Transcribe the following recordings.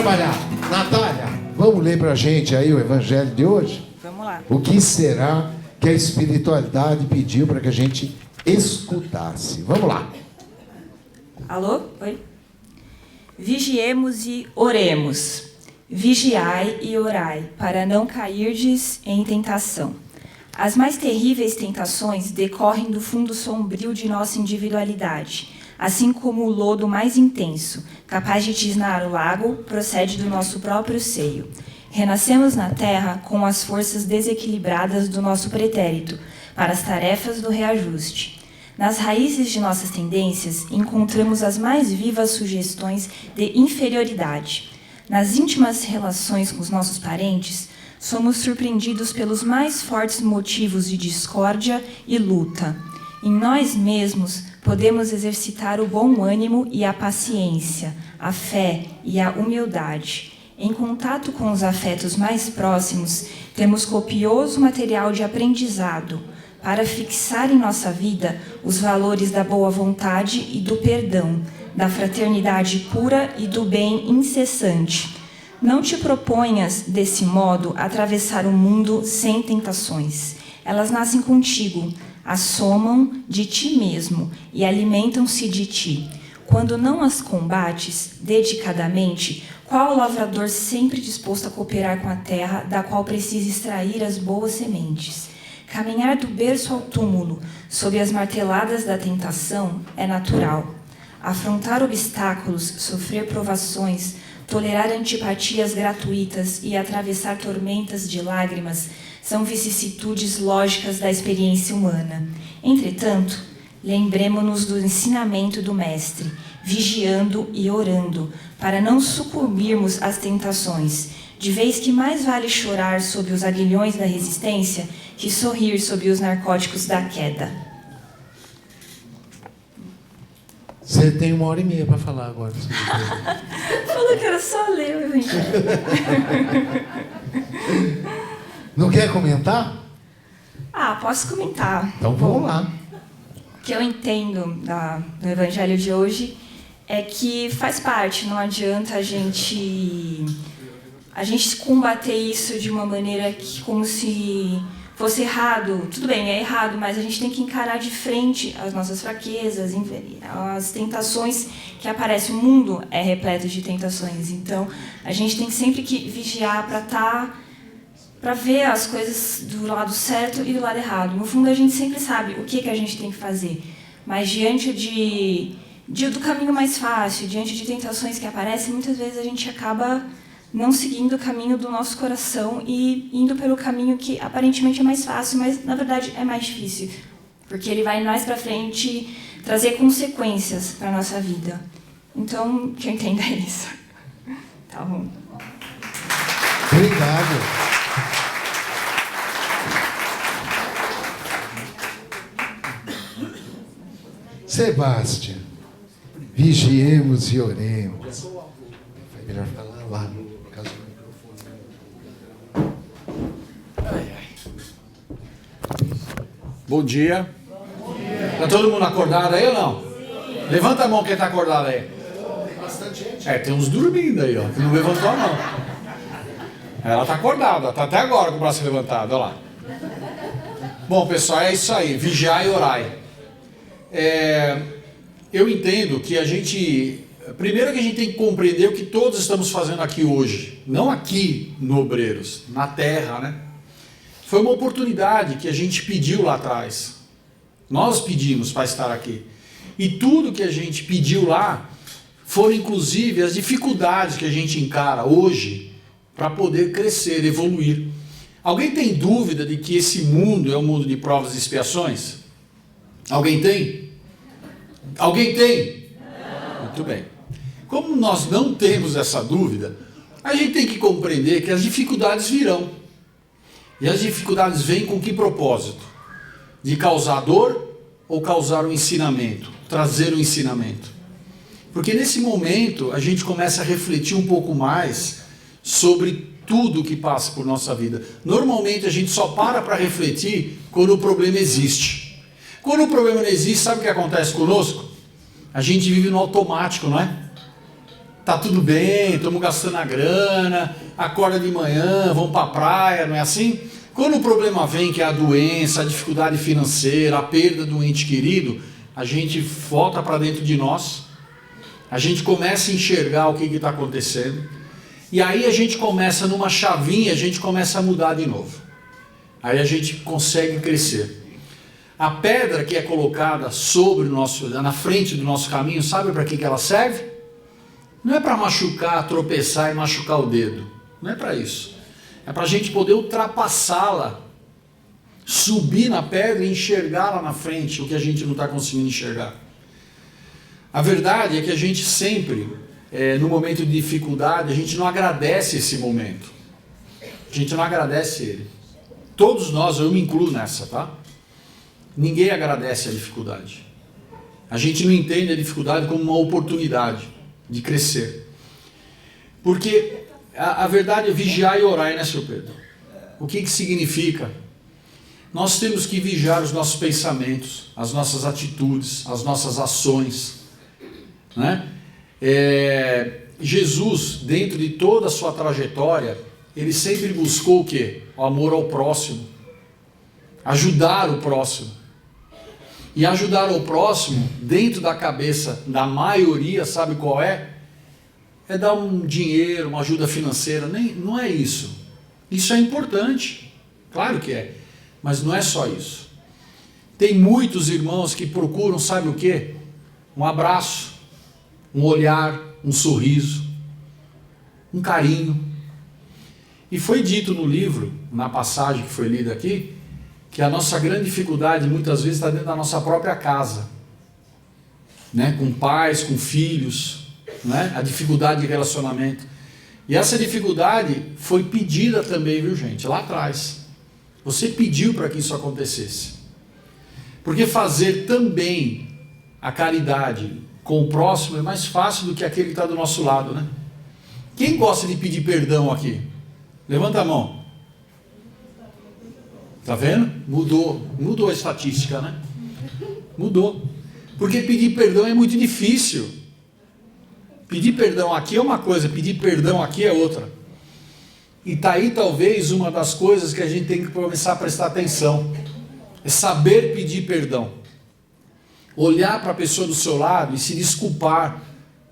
trabalhar. Natália, vamos ler pra gente aí o evangelho de hoje? Vamos lá. O que será que a espiritualidade pediu para que a gente escutasse? Vamos lá. Alô? Oi? Vigiemos e oremos. Vigiai e orai, para não cairdes em tentação. As mais terríveis tentações decorrem do fundo sombrio de nossa individualidade, assim como o lodo mais intenso, capaz de tisnar o lago, procede do nosso próprio seio. Renascemos na terra com as forças desequilibradas do nosso pretérito, para as tarefas do reajuste. Nas raízes de nossas tendências, encontramos as mais vivas sugestões de inferioridade. Nas íntimas relações com os nossos parentes, somos surpreendidos pelos mais fortes motivos de discórdia e luta. Em nós mesmos, podemos exercitar o bom ânimo e a paciência, a fé e a humildade. Em contato com os afetos mais próximos, temos copioso material de aprendizado para fixar em nossa vida os valores da boa vontade e do perdão, da fraternidade pura e do bem incessante. Não te proponhas, desse modo, atravessar o mundo sem tentações. Elas nascem contigo, assomam de ti mesmo e alimentam-se de ti. Quando não as combates dedicadamente, qual o lavrador sempre disposto a cooperar com a terra, da qual precisa extrair as boas sementes? Caminhar do berço ao túmulo, sob as marteladas da tentação, é natural. Afrontar obstáculos, sofrer provações, tolerar antipatias gratuitas e atravessar tormentas de lágrimas são vicissitudes lógicas da experiência humana. Entretanto, lembremo-nos do ensinamento do Mestre, vigiando e orando, para não sucumbirmos às tentações, de vez que mais vale chorar sob os aguilhões da resistência que sorrir sob os narcóticos da queda. Você tem 1h30 para falar agora. Falou que era só ler o evangelho. Não quer comentar? Posso comentar. Então vamos lá. O que eu entendo do evangelho de hoje é que faz parte, não adianta a gente combater isso de uma maneira que, como se fosse errado. Tudo bem, é errado, mas a gente tem que encarar de frente as nossas fraquezas, as tentações que aparecem. O mundo é repleto de tentações, então a gente tem sempre que vigiar para ver as coisas do lado certo e do lado errado. No fundo, a gente sempre sabe o que a gente tem que fazer, mas diante do caminho mais fácil, diante de tentações que aparecem, muitas vezes a gente acaba não seguindo o caminho do nosso coração e indo pelo caminho que aparentemente é mais fácil, mas na verdade é mais difícil, porque ele vai mais para frente trazer consequências para a nossa vida. Então, que eu entenda isso. Tá bom. Obrigado. Sebastião, vigiemos e oremos. Vai melhor falar lá. Bom dia. Está todo mundo acordado aí ou não? Levanta a mão quem está acordado aí. Tem uns dormindo aí, ó, que não levantou a mão. Ela está acordada, está até agora com o braço levantado, olha lá. Bom, pessoal, é isso aí. Vigiai e orai. Eu entendo que primeiro que a gente tem que compreender o que todos estamos fazendo aqui hoje. Não aqui no Obreiros, na terra, né? Foi uma oportunidade que a gente pediu lá atrás. Nós pedimos para estar aqui. E tudo que a gente pediu lá foram inclusive as dificuldades que a gente encara hoje para poder crescer, evoluir. Alguém tem dúvida de que esse mundo é um mundo de provas e expiações? Alguém tem? Alguém tem? Não. Muito bem. Como nós não temos essa dúvida, a gente tem que compreender que as dificuldades virão. E as dificuldades vêm com que propósito? De causar dor ou causar um ensinamento? Trazer um ensinamento. Porque nesse momento a gente começa a refletir um pouco mais sobre tudo que passa por nossa vida. Normalmente a gente só para refletir quando o problema existe. Quando o problema não existe, sabe o que acontece conosco? A gente vive no automático, não é? tá tudo bem, estamos gastando a grana, acorda de manhã, vamos para a praia, não é assim? Quando o problema vem, que é a doença, a dificuldade financeira, a perda do ente querido, a gente volta para dentro de nós, a gente começa a enxergar o que está acontecendo, e aí a gente começa numa chavinha, a gente começa a mudar de novo. Aí a gente consegue crescer. A pedra que é colocada na frente do nosso caminho, sabe para que ela serve? Não é para machucar, tropeçar e machucar o dedo. Não é para isso. É para a gente poder ultrapassá-la, subir na pedra e enxergar lá na frente o que a gente não está conseguindo enxergar. A verdade é que a gente sempre, no momento de dificuldade, a gente não agradece esse momento. A gente não agradece ele. Todos nós, eu me incluo nessa, tá? Ninguém agradece a dificuldade. A gente não entende a dificuldade como uma oportunidade de crescer. Porque a verdade é vigiar e orar, né, Sr. Pedro? O que significa? Nós temos que vigiar os nossos pensamentos, as nossas atitudes, as nossas ações, né? Jesus, dentro de toda a sua trajetória, ele sempre buscou o quê? O amor ao próximo, ajudar o próximo. E ajudar o próximo, dentro da cabeça da maioria, sabe qual é? É dar um dinheiro, uma ajuda financeira. Não é isso. Isso é importante, claro que é, mas não é só isso. Tem muitos irmãos que procuram, sabe o quê? Um abraço, um olhar, um sorriso, um carinho. E foi dito no livro, na passagem que foi lida aqui, que a nossa grande dificuldade muitas vezes está dentro da nossa própria casa, né? Com pais, com filhos, né? A dificuldade de relacionamento. E essa dificuldade foi pedida também, viu, gente? Lá atrás. Você pediu para que isso acontecesse. Porque fazer também a caridade com o próximo é mais fácil do que aquele que está do nosso lado, né? Quem gosta de pedir perdão aqui? Levanta a mão. Tá vendo? Mudou a estatística, né? Mudou. Porque pedir perdão é muito difícil. Pedir perdão aqui é uma coisa, pedir perdão aqui é outra. E tá aí talvez uma das coisas que a gente tem que começar a prestar atenção. É saber pedir perdão. Olhar para a pessoa do seu lado e se desculpar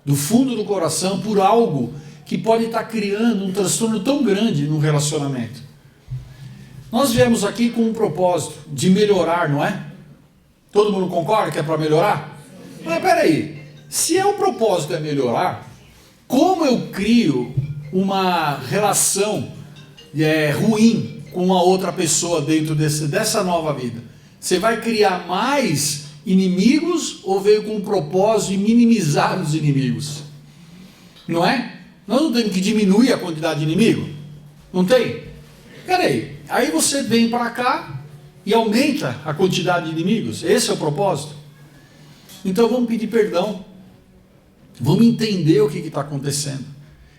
do fundo do coração por algo que pode estar criando um transtorno tão grande no relacionamento. Nós viemos aqui com um propósito de melhorar, não é? Todo mundo concorda que é para melhorar? Mas peraí, se o propósito é melhorar, como eu crio uma relação ruim com uma outra pessoa dentro dessa nova vida? Você vai criar mais inimigos ou veio com o propósito de minimizar os inimigos? Não é? Nós não temos que diminuir a quantidade de inimigo? Não tem? Peraí. Aí você vem para cá e aumenta a quantidade de inimigos. Esse é o propósito. Então vamos pedir perdão. Vamos entender o que está acontecendo.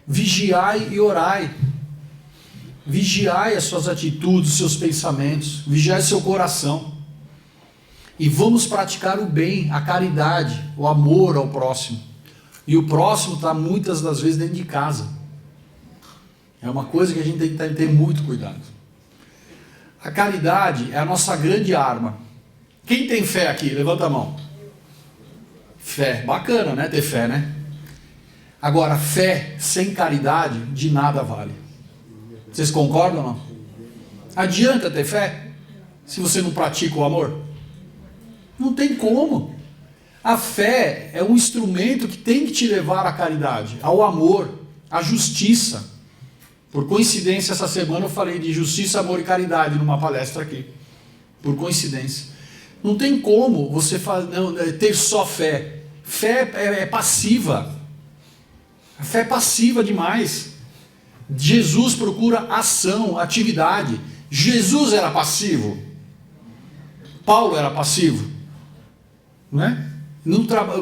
Vigiai e orai. Vigiai as suas atitudes, os seus pensamentos. Vigiai seu coração. E vamos praticar o bem, a caridade, o amor ao próximo. E o próximo está muitas das vezes dentro de casa. É uma coisa que a gente tem que ter muito cuidado. A caridade é a nossa grande arma. Quem tem fé aqui? Levanta a mão. Fé, bacana, né? Ter fé, né? Agora, fé sem caridade de nada vale. Vocês concordam ou não? Adianta ter fé se você não pratica o amor? Não tem como. A fé é um instrumento que tem que te levar à caridade, ao amor, à justiça. Por coincidência, essa semana eu falei de justiça, amor e caridade numa palestra aqui. Por coincidência. Não tem como você ter só fé. Fé é passiva. A fé é passiva demais. Jesus procura ação, atividade. Jesus era passivo. Paulo era passivo. Não é?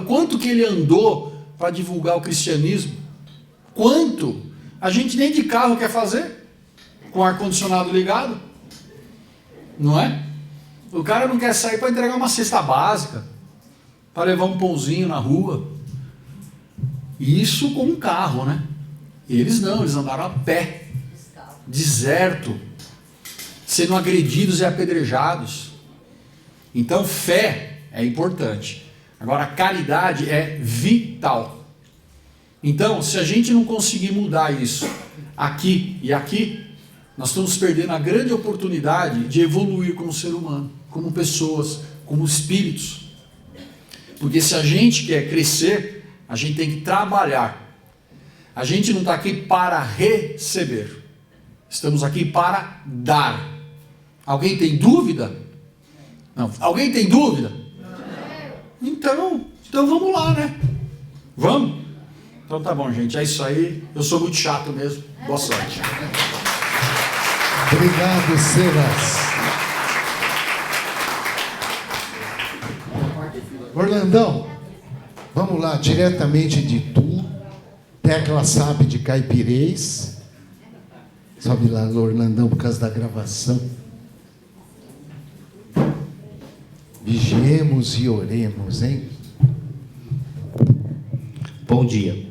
Quanto que ele andou para divulgar o cristianismo? Quanto? A gente nem de carro quer fazer, com o ar-condicionado ligado, não é? O cara não quer sair para entregar uma cesta básica, para levar um pãozinho na rua. Isso com um carro, né? Eles não, eles andaram a pé, deserto, sendo agredidos e apedrejados. Então, fé é importante. Agora, caridade é vital. Então, se a gente não conseguir mudar isso aqui e aqui, nós estamos perdendo a grande oportunidade de evoluir como ser humano, como pessoas, como espíritos. Porque se a gente quer crescer, a gente tem que trabalhar. A gente não está aqui para receber. Estamos aqui para dar. Alguém tem dúvida? Não. Alguém tem dúvida? Então vamos lá, né? Vamos? Então tá bom, gente. É isso aí. Eu sou muito chato mesmo. Boa sorte. Obrigado, Silas. Orlandão, vamos lá, diretamente de Tu. Tecla sabe de Caipirês. Sobe lá, Orlandão, por causa da gravação. Vigiemos e oremos, hein? Bom dia.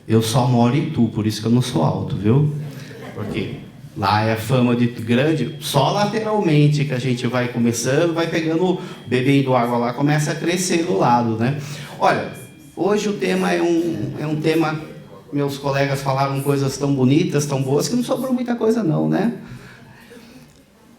Eu só moro em Tu, por isso que eu não sou alto, viu? Porque lá é a fama de grande, só lateralmente que a gente vai começando, vai pegando, bebendo água lá, começa a crescer do lado, né? Olha, hoje o tema é um tema, meus colegas falaram coisas tão bonitas, tão boas, que não sobrou muita coisa não, né?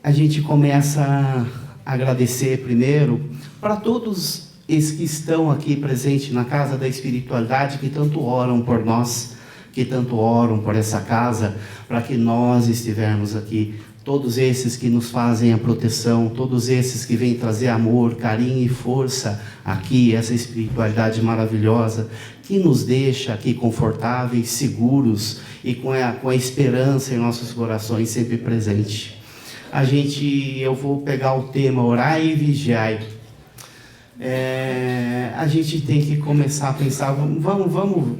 A gente começa a agradecer primeiro para todos esses que estão aqui presentes na Casa da Espiritualidade, que tanto oram por nós, que tanto oram por essa casa, para que nós estivermos aqui. Todos esses que nos fazem a proteção, todos esses que vêm trazer amor, carinho e força aqui, essa espiritualidade maravilhosa, que nos deixa aqui confortáveis, seguros e com a esperança em nossos corações sempre presente. Eu vou pegar o tema orai e vigiai. A gente tem que começar a pensar, vamos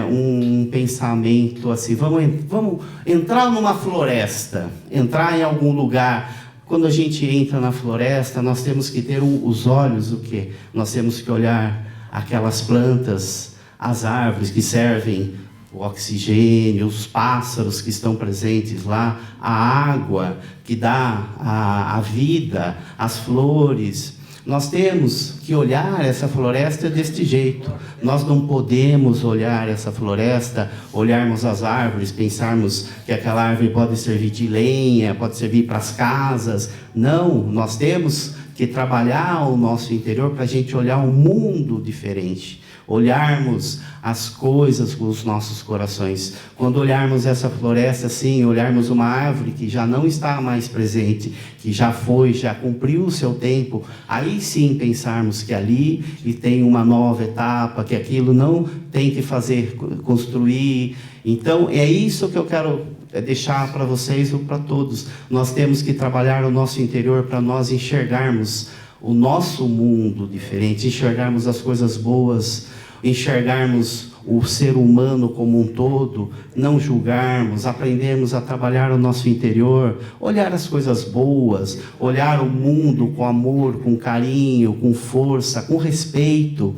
um pensamento assim, vamos entrar numa floresta, entrar em algum lugar. Quando a gente entra na floresta, nós temos que ter os olhos, o quê? Nós temos que olhar aquelas plantas, as árvores que servem o oxigênio, os pássaros que estão presentes lá, a água que dá a vida, as flores. Nós temos que olhar essa floresta deste jeito. Nós não podemos olhar essa floresta, olharmos as árvores, pensarmos que aquela árvore pode servir de lenha, pode servir para as casas. Não, nós temos que trabalhar o nosso interior para a gente olhar um mundo diferente. Olharmos as coisas com os nossos corações. Quando olharmos essa floresta assim, olharmos uma árvore que já não está mais presente, que já foi, já cumpriu o seu tempo, aí sim pensarmos que ali e tem uma nova etapa, que aquilo não tem que fazer, construir. Então é isso que eu quero deixar para vocês ou para todos. Nós temos que trabalhar o nosso interior para nós enxergarmos o nosso mundo diferente, enxergarmos as coisas boas, enxergarmos o ser humano como um todo, não julgarmos, aprendermos a trabalhar o nosso interior, olhar as coisas boas, olhar o mundo com amor, com carinho, com força, com respeito.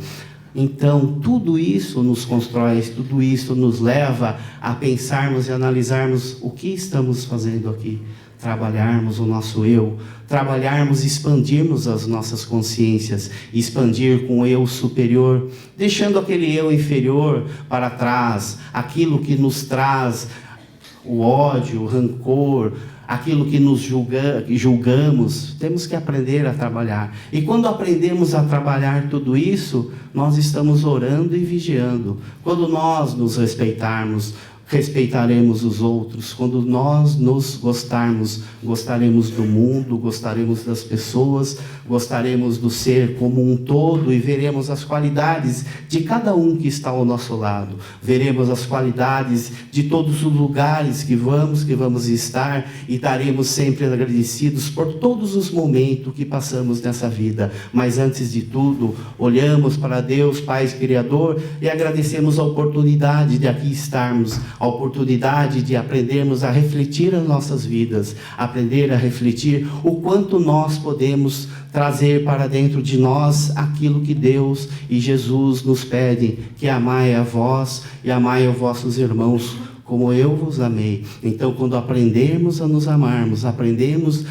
Então, tudo isso nos constrói, tudo isso nos leva a pensarmos e analisarmos o que estamos fazendo aqui. Trabalharmos o nosso eu, trabalharmos e expandirmos as nossas consciências, expandir com o eu superior, deixando aquele eu inferior para trás, aquilo que nos traz o ódio, o rancor, aquilo que nos julgamos, temos que aprender a trabalhar. E quando aprendemos a trabalhar tudo isso, nós estamos orando e vigiando. Quando nós nos respeitarmos, respeitaremos os outros. Quando nós nos gostarmos, gostaremos do mundo, gostaremos das pessoas, gostaremos do ser como um todo e veremos as qualidades de cada um que está ao nosso lado. Veremos as qualidades de todos os lugares que vamos estar e estaremos sempre agradecidos por todos os momentos que passamos nessa vida. Mas antes de tudo, olhamos para Deus, Pai Criador, e agradecemos a oportunidade de aqui estarmos, a oportunidade de aprendermos a refletir as nossas vidas, aprender a refletir o quanto nós podemos trazer para dentro de nós aquilo que Deus e Jesus nos pedem, que amai a vós e amai aos vossos irmãos, como eu vos amei. Então, quando aprendermos a nos amarmos, aprendemos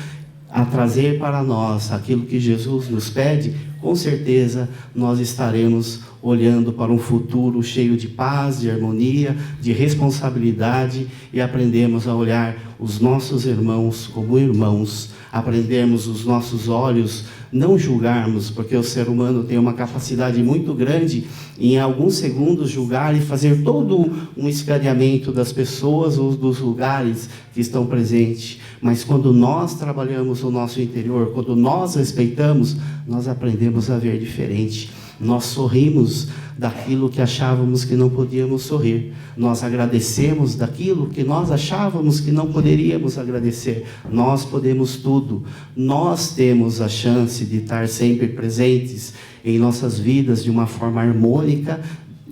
a trazer para nós aquilo que Jesus nos pede, com certeza nós estaremos olhando para um futuro cheio de paz, de harmonia, de responsabilidade, e aprendemos a olhar os nossos irmãos como irmãos, aprendermos os nossos olhos, não julgarmos, porque o ser humano tem uma capacidade muito grande em alguns segundos julgar e fazer todo um escaneamento das pessoas ou dos lugares que estão presentes. Mas quando nós trabalhamos o nosso interior, quando nós respeitamos, nós aprendemos a ver diferente. Nós sorrimos daquilo que achávamos que não podíamos sorrir. Nós agradecemos daquilo que nós achávamos que não poderíamos agradecer. Nós podemos tudo. Nós temos a chance de estar sempre presentes em nossas vidas de uma forma harmônica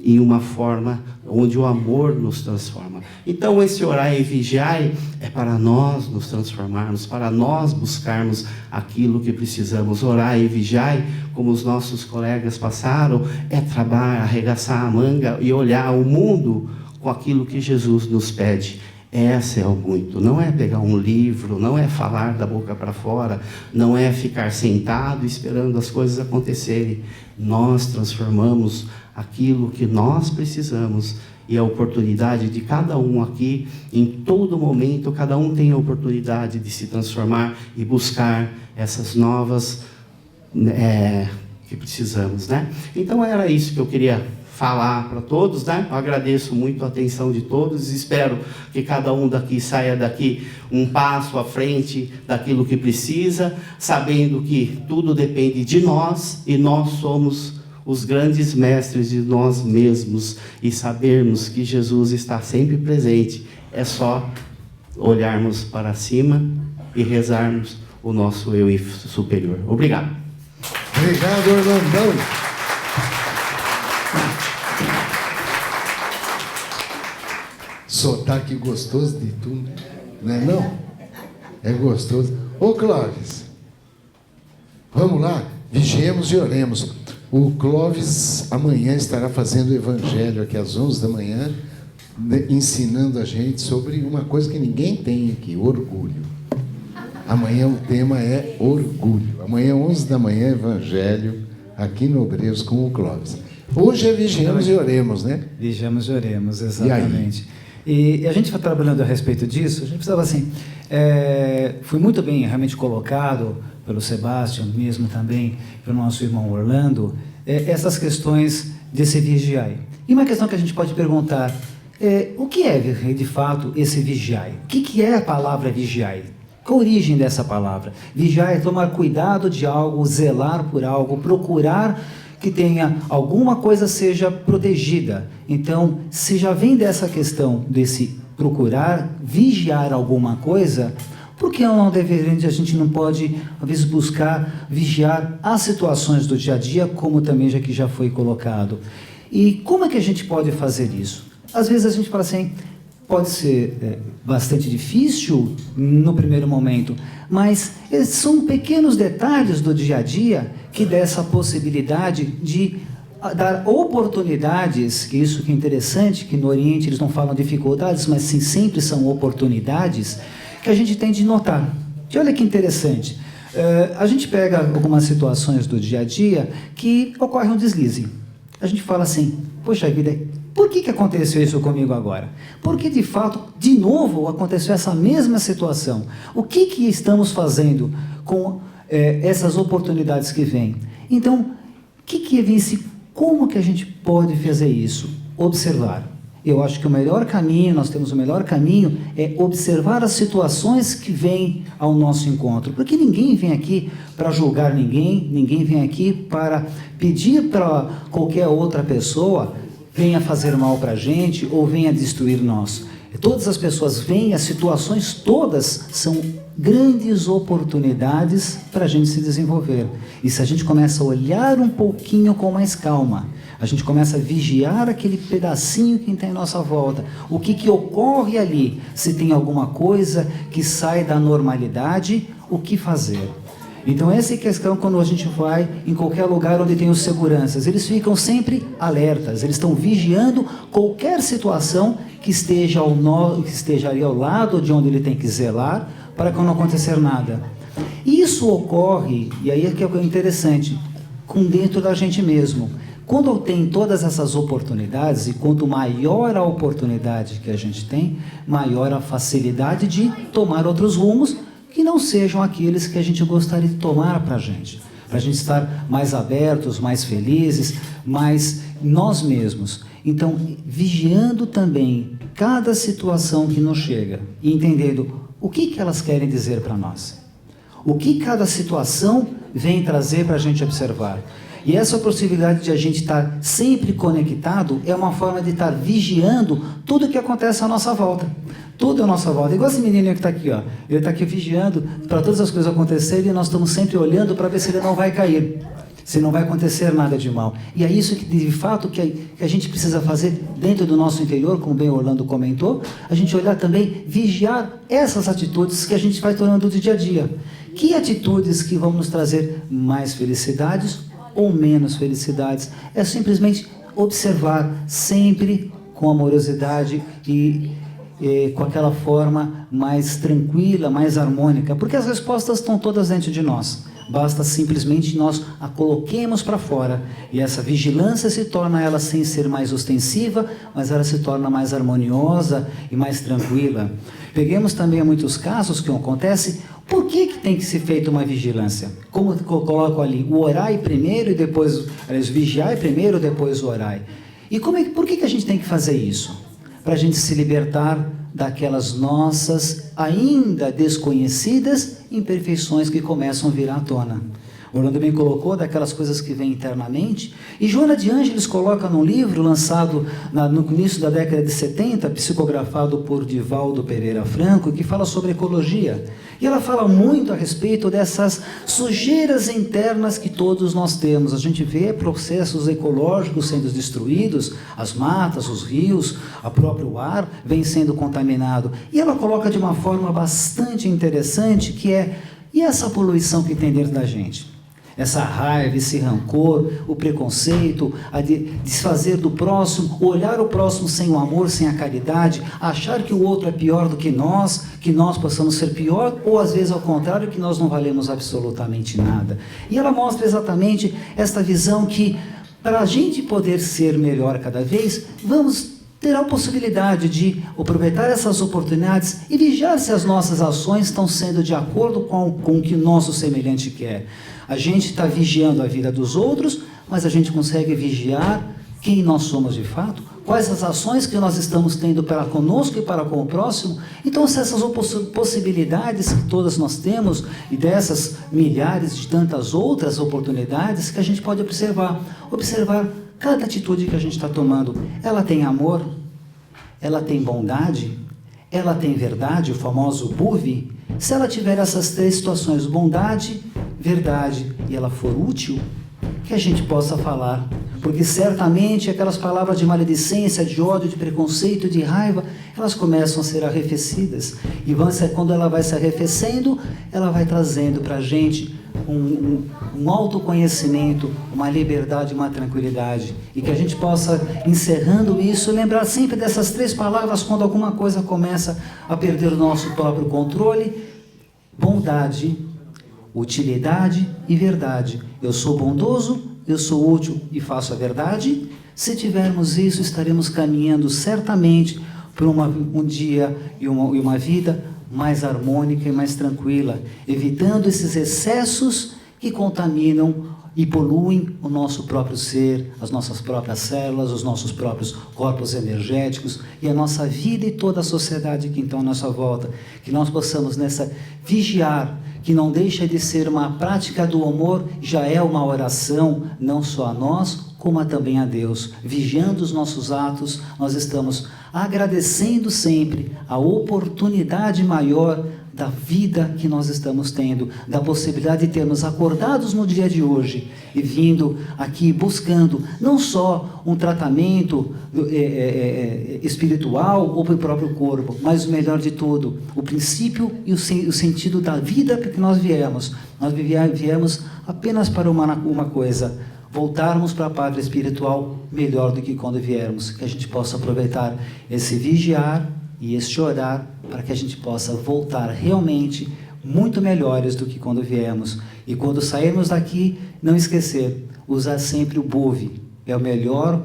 e uma forma onde o amor nos transforma. Então, esse orar e vigiar é para nós nos transformarmos, para nós buscarmos aquilo que precisamos. Orar e vigiar, como os nossos colegas passaram, é trabalhar, arregaçar a manga e olhar o mundo com aquilo que Jesus nos pede. Essa é o muito. Não é pegar um livro, não é falar da boca para fora, não é ficar sentado esperando as coisas acontecerem. Nós transformamos aquilo que nós precisamos, e a oportunidade de cada um aqui, em todo momento, cada um tem a oportunidade de se transformar e buscar essas novas que precisamos, né? Então era isso que eu queria falar para todos, né? Eu agradeço muito a atenção de todos, espero que cada um daqui saia daqui um passo à frente daquilo que precisa, sabendo que tudo depende de nós e nós somos os grandes mestres de nós mesmos, e sabermos que Jesus está sempre presente. É só olharmos para cima e rezarmos o nosso eu superior. Obrigado. Obrigado, Orlandão. Sotaque gostoso de tu, não é não? É gostoso. Ô Clóvis, vamos lá, vigiemos e oremos. O Clóvis amanhã estará fazendo o evangelho aqui às 11 da manhã, ensinando a gente sobre uma coisa que ninguém tem aqui, orgulho. Amanhã o tema é orgulho. Amanhã, 11 da manhã, evangelho, aqui no Obreiros com o Clóvis. Hoje é vigiemos e oremos, né? Vigiemos e oremos, exatamente. E a gente vai trabalhando a respeito disso, a gente precisava assim, foi muito bem realmente colocado pelo Sebastião, mesmo também pelo nosso irmão Orlando, essas questões desse vigiai. E uma questão que a gente pode perguntar, o que é de fato esse vigiai? O que é a palavra vigiai? Qual a origem dessa palavra? Vigiar é tomar cuidado de algo, zelar por algo, procurar que tenha alguma coisa seja protegida. Então, se já vem dessa questão desse procurar, vigiar alguma coisa, por que não deveria, a gente não pode, às vezes, buscar vigiar as situações do dia a dia, como também já foi colocado? E como é que a gente pode fazer isso? Às vezes a gente fala assim, pode ser bastante difícil no primeiro momento, mas são pequenos detalhes do dia a dia que dá essa possibilidade de dar oportunidades, que isso que é interessante, que no Oriente eles não falam dificuldades, mas sim sempre são oportunidades, que a gente tem de notar. E olha que interessante, a gente pega algumas situações do dia a dia que ocorre um deslize. A gente fala assim, poxa vida, por que aconteceu isso comigo agora? Porque, de fato, de novo aconteceu essa mesma situação. O que estamos fazendo com essas oportunidades que vêm? Então, como que a gente pode fazer isso? Observar. Eu acho que o melhor caminho, nós temos o melhor caminho, é observar as situações que vêm ao nosso encontro. Porque ninguém vem aqui para julgar ninguém vem aqui para pedir para qualquer outra pessoa venha fazer mal para a gente ou venha destruir nós. Todas as pessoas vêm, as situações todas são grandes oportunidades para a gente se desenvolver. E se a gente começa a olhar um pouquinho com mais calma, A gente começa a vigiar aquele pedacinho que tem à nossa volta. O que ocorre ali? Se tem alguma coisa que sai da normalidade, o que fazer? Então essa é a questão quando a gente vai em qualquer lugar onde tem os seguranças. Eles ficam sempre alertas, eles estão vigiando qualquer situação que esteja ali ao lado de onde ele tem que zelar, para que não acontecer nada. Isso ocorre, e aí é que é interessante, com dentro da gente mesmo. Quando tem todas essas oportunidades, e quanto maior a oportunidade que a gente tem, maior a facilidade de tomar outros rumos que não sejam aqueles que a gente gostaria de tomar para a gente estar mais abertos, mais felizes, mais nós mesmos. Então, vigiando também cada situação que nos chega e entendendo o que elas querem dizer para nós. O que cada situação vem trazer para a gente observar. E essa possibilidade de a gente estar sempre conectado é uma forma de estar vigiando tudo o que acontece à nossa volta. Tudo à nossa volta. Igual esse menino que está aqui, ó. Ele está aqui vigiando para todas as coisas acontecerem e nós estamos sempre olhando para ver se ele não vai cair. Se não vai acontecer nada de mal. E é isso que, de fato, que a gente precisa fazer dentro do nosso interior, como bem o Orlando comentou, a gente olhar também, vigiar essas atitudes que a gente vai tomando do dia a dia. Que atitudes que vão nos trazer mais felicidades ou menos felicidades? É simplesmente observar sempre com amorosidade e com aquela forma mais tranquila, mais harmônica, porque as respostas estão todas dentro de nós. Basta simplesmente nós a coloquemos para fora. E essa vigilância se torna ela sem ser mais ostensiva, mas ela se torna mais harmoniosa e mais tranquila. Peguemos também muitos casos que acontecem. Por que tem que ser feita uma vigilância? Como eu coloco ali, o orai primeiro e depois, vigiai primeiro e depois o orai. E por que a gente tem que fazer isso? Para a gente se libertar daquelas nossas ainda desconhecidas imperfeições que começam a vir à tona. O Orlando bem colocou daquelas coisas que vêm internamente. E Joana de Ângeles coloca num livro lançado no início da década de 70, psicografado por Divaldo Pereira Franco, que fala sobre ecologia. E ela fala muito a respeito dessas sujeiras internas que todos nós temos. A gente vê processos ecológicos sendo destruídos, as matas, os rios, o próprio ar vem sendo contaminado. E ela coloca de uma forma bastante interessante que e essa poluição que tem dentro da gente? Essa raiva, esse rancor, o preconceito, a desfazer do próximo, olhar o próximo sem o amor, sem a caridade, achar que o outro é pior do que nós possamos ser pior, ou às vezes ao contrário, que nós não valemos absolutamente nada. E ela mostra exatamente esta visão que, para a gente poder ser melhor cada vez, vamos ter a possibilidade de aproveitar essas oportunidades e vigiar se as nossas ações estão sendo de acordo com o que o nosso semelhante quer. A gente está vigiando a vida dos outros, mas a gente consegue vigiar quem nós somos de fato, quais as ações que nós estamos tendo para conosco e para com o próximo. Então, se essas possibilidades que todas nós temos, e dessas milhares de tantas outras oportunidades que a gente pode observar cada atitude que a gente está tomando, ela tem amor, ela tem bondade, ela tem verdade, o famoso BUV. Se ela tiver essas três situações, bondade, verdade, e ela for útil, que a gente possa falar. Porque certamente aquelas palavras de maledicência, de ódio, de preconceito, de raiva, elas começam a ser arrefecidas. E quando ela vai se arrefecendo, ela vai trazendo para a gente um autoconhecimento, uma liberdade, uma tranquilidade. E que a gente possa, encerrando isso, lembrar sempre dessas três palavras quando alguma coisa começa a perder o nosso próprio controle: bondade, utilidade e verdade. Eu sou bondoso, eu sou útil e faço a verdade. Se tivermos isso, estaremos caminhando certamente por um dia e uma vida mais harmônica e mais tranquila, evitando esses excessos que contaminam e poluem o nosso próprio ser, as nossas próprias células, os nossos próprios corpos energéticos e a nossa vida e toda a sociedade que está à nossa volta. Que nós possamos vigiar, que não deixa de ser uma prática do amor, já é uma oração, não só a nós, como também a Deus. Vigiando os nossos atos, nós estamos agradecendo sempre a oportunidade maior da vida que nós estamos tendo, da possibilidade de termos acordados no dia de hoje e vindo aqui buscando não só um tratamento espiritual ou para o próprio corpo, mas o melhor de tudo, o princípio e o sentido da vida que nós viemos. Nós viemos apenas para uma coisa, voltarmos para a pátria espiritual melhor do que quando viermos, que a gente possa aproveitar esse vigiar e este orar para que a gente possa voltar realmente muito melhores do que quando viemos. E quando sairmos daqui, não esquecer, usar sempre o BUV. É a melhor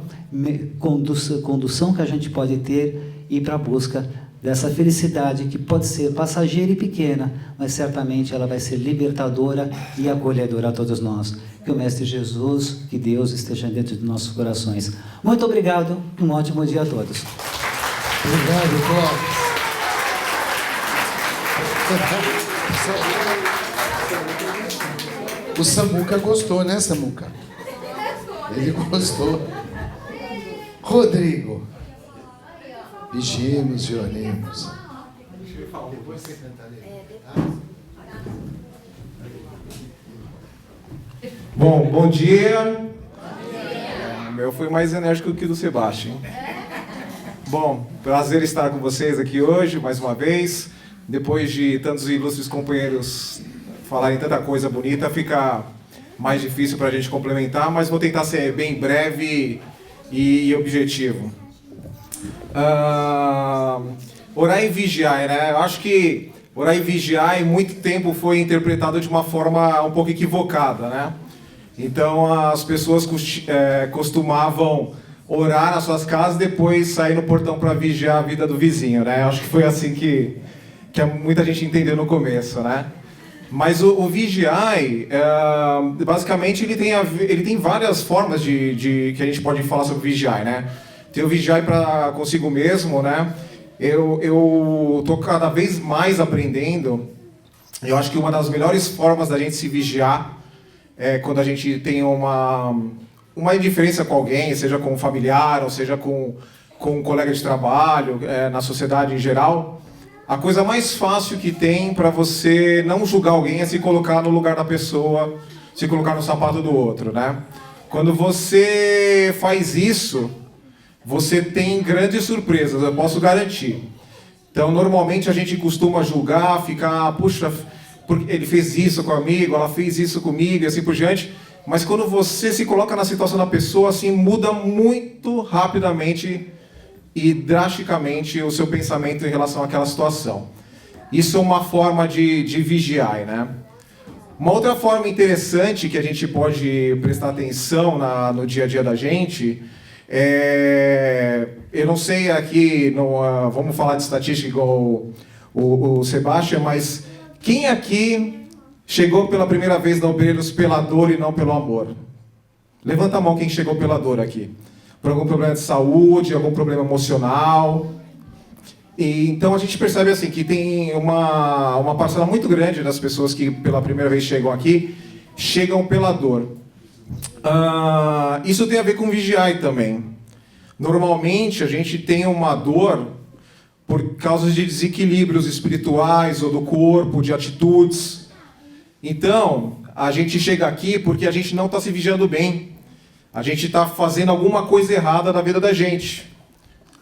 condução que a gente pode ter e ir para a busca dessa felicidade que pode ser passageira e pequena, mas certamente ela vai ser libertadora e acolhedora a todos nós. Que o Mestre Jesus, que Deus esteja dentro de nossos corações. Muito obrigado e um ótimo dia a todos. Obrigado, Clóvis. O Samuca gostou, né, Samuca? Ele gostou. Rodrigo. Vigiemos e oremos. Bom dia. O meu foi mais enérgico que o do Sebastião. Bom, prazer estar com vocês aqui hoje, mais uma vez. Depois de tantos ilustres companheiros falarem tanta coisa bonita, fica mais difícil para a gente complementar, mas vou tentar ser bem breve e objetivo. Orar e vigiar, né? Eu acho que orar e vigiar em muito tempo foi interpretado de uma forma um pouco equivocada, né? Então as pessoas costumavam orar nas suas casas e depois sair no portão para vigiar a vida do vizinho, né? Eu acho que foi assim que muita gente entendeu no começo, né? Mas o vigiai, basicamente, ele tem várias formas que a gente pode falar sobre vigiai, né? Tem o vigiai para consigo mesmo, né? Eu tô cada vez mais aprendendo. Eu acho que uma das melhores formas da gente se vigiar é quando a gente tem uma indiferença com alguém, seja com um familiar, ou seja com um colega de trabalho, na sociedade em geral. A coisa mais fácil que tem para você não julgar alguém é se colocar no lugar da pessoa, se colocar no sapato do outro, né? Quando você faz isso, você tem grandes surpresas, eu posso garantir. Então, normalmente a gente costuma julgar, ficar, puxa, ele fez isso comigo, ela fez isso comigo, e assim por diante. Mas quando você se coloca na situação da pessoa, assim, muda muito rapidamente e drasticamente o seu pensamento em relação àquela situação. Isso é uma forma de vigiar, né? Uma outra forma interessante que a gente pode prestar atenção no dia a dia da gente eu não sei aqui, vamos falar de estatística igual o Sebastião, mas quem aqui chegou pela primeira vez na Obreiros pela dor e não pelo amor? Levanta a mão quem chegou pela dor aqui. Por algum problema de saúde, algum problema emocional. E, então a gente percebe assim que tem uma parcela muito grande das pessoas que pela primeira vez chegam aqui, chegam pela dor. Isso tem a ver com vigiar também. Normalmente a gente tem uma dor por causa de desequilíbrios espirituais ou do corpo, de atitudes. Então, a gente chega aqui porque a gente não está se vigiando bem. A gente está fazendo alguma coisa errada na vida da gente.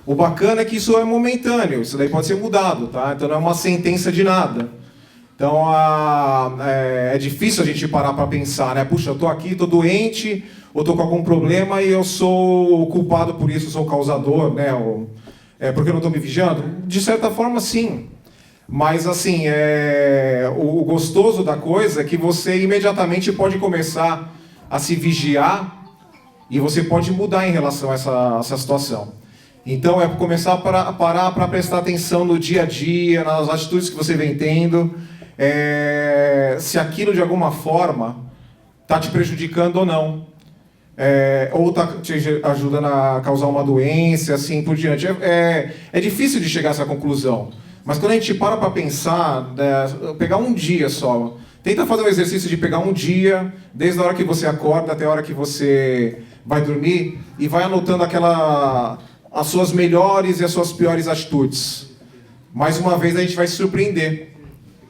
O bacana é que isso é momentâneo, isso daí pode ser mudado, tá? Então não é uma sentença de nada. Então é difícil a gente parar para pensar, né? Puxa, eu estou aqui, estou doente, ou estou com algum problema e eu sou o culpado por isso, sou o causador, né? Porque eu não estou me vigiando? De certa forma, sim. Mas assim, o gostoso da coisa é que você imediatamente pode começar a se vigiar e você pode mudar em relação a essa situação. Então é começar a parar para prestar atenção no dia a dia, nas atitudes que você vem tendo, se aquilo de alguma forma está te prejudicando ou não, ou está te ajudando a causar uma doença, assim por diante. É difícil de chegar a essa conclusão, mas quando a gente para pensar, pegar um dia só, tenta fazer um exercício de pegar um dia, desde a hora que você acorda até a hora que você vai dormir, e vai anotando as suas melhores e as suas piores atitudes. Mais uma vez a gente vai se surpreender.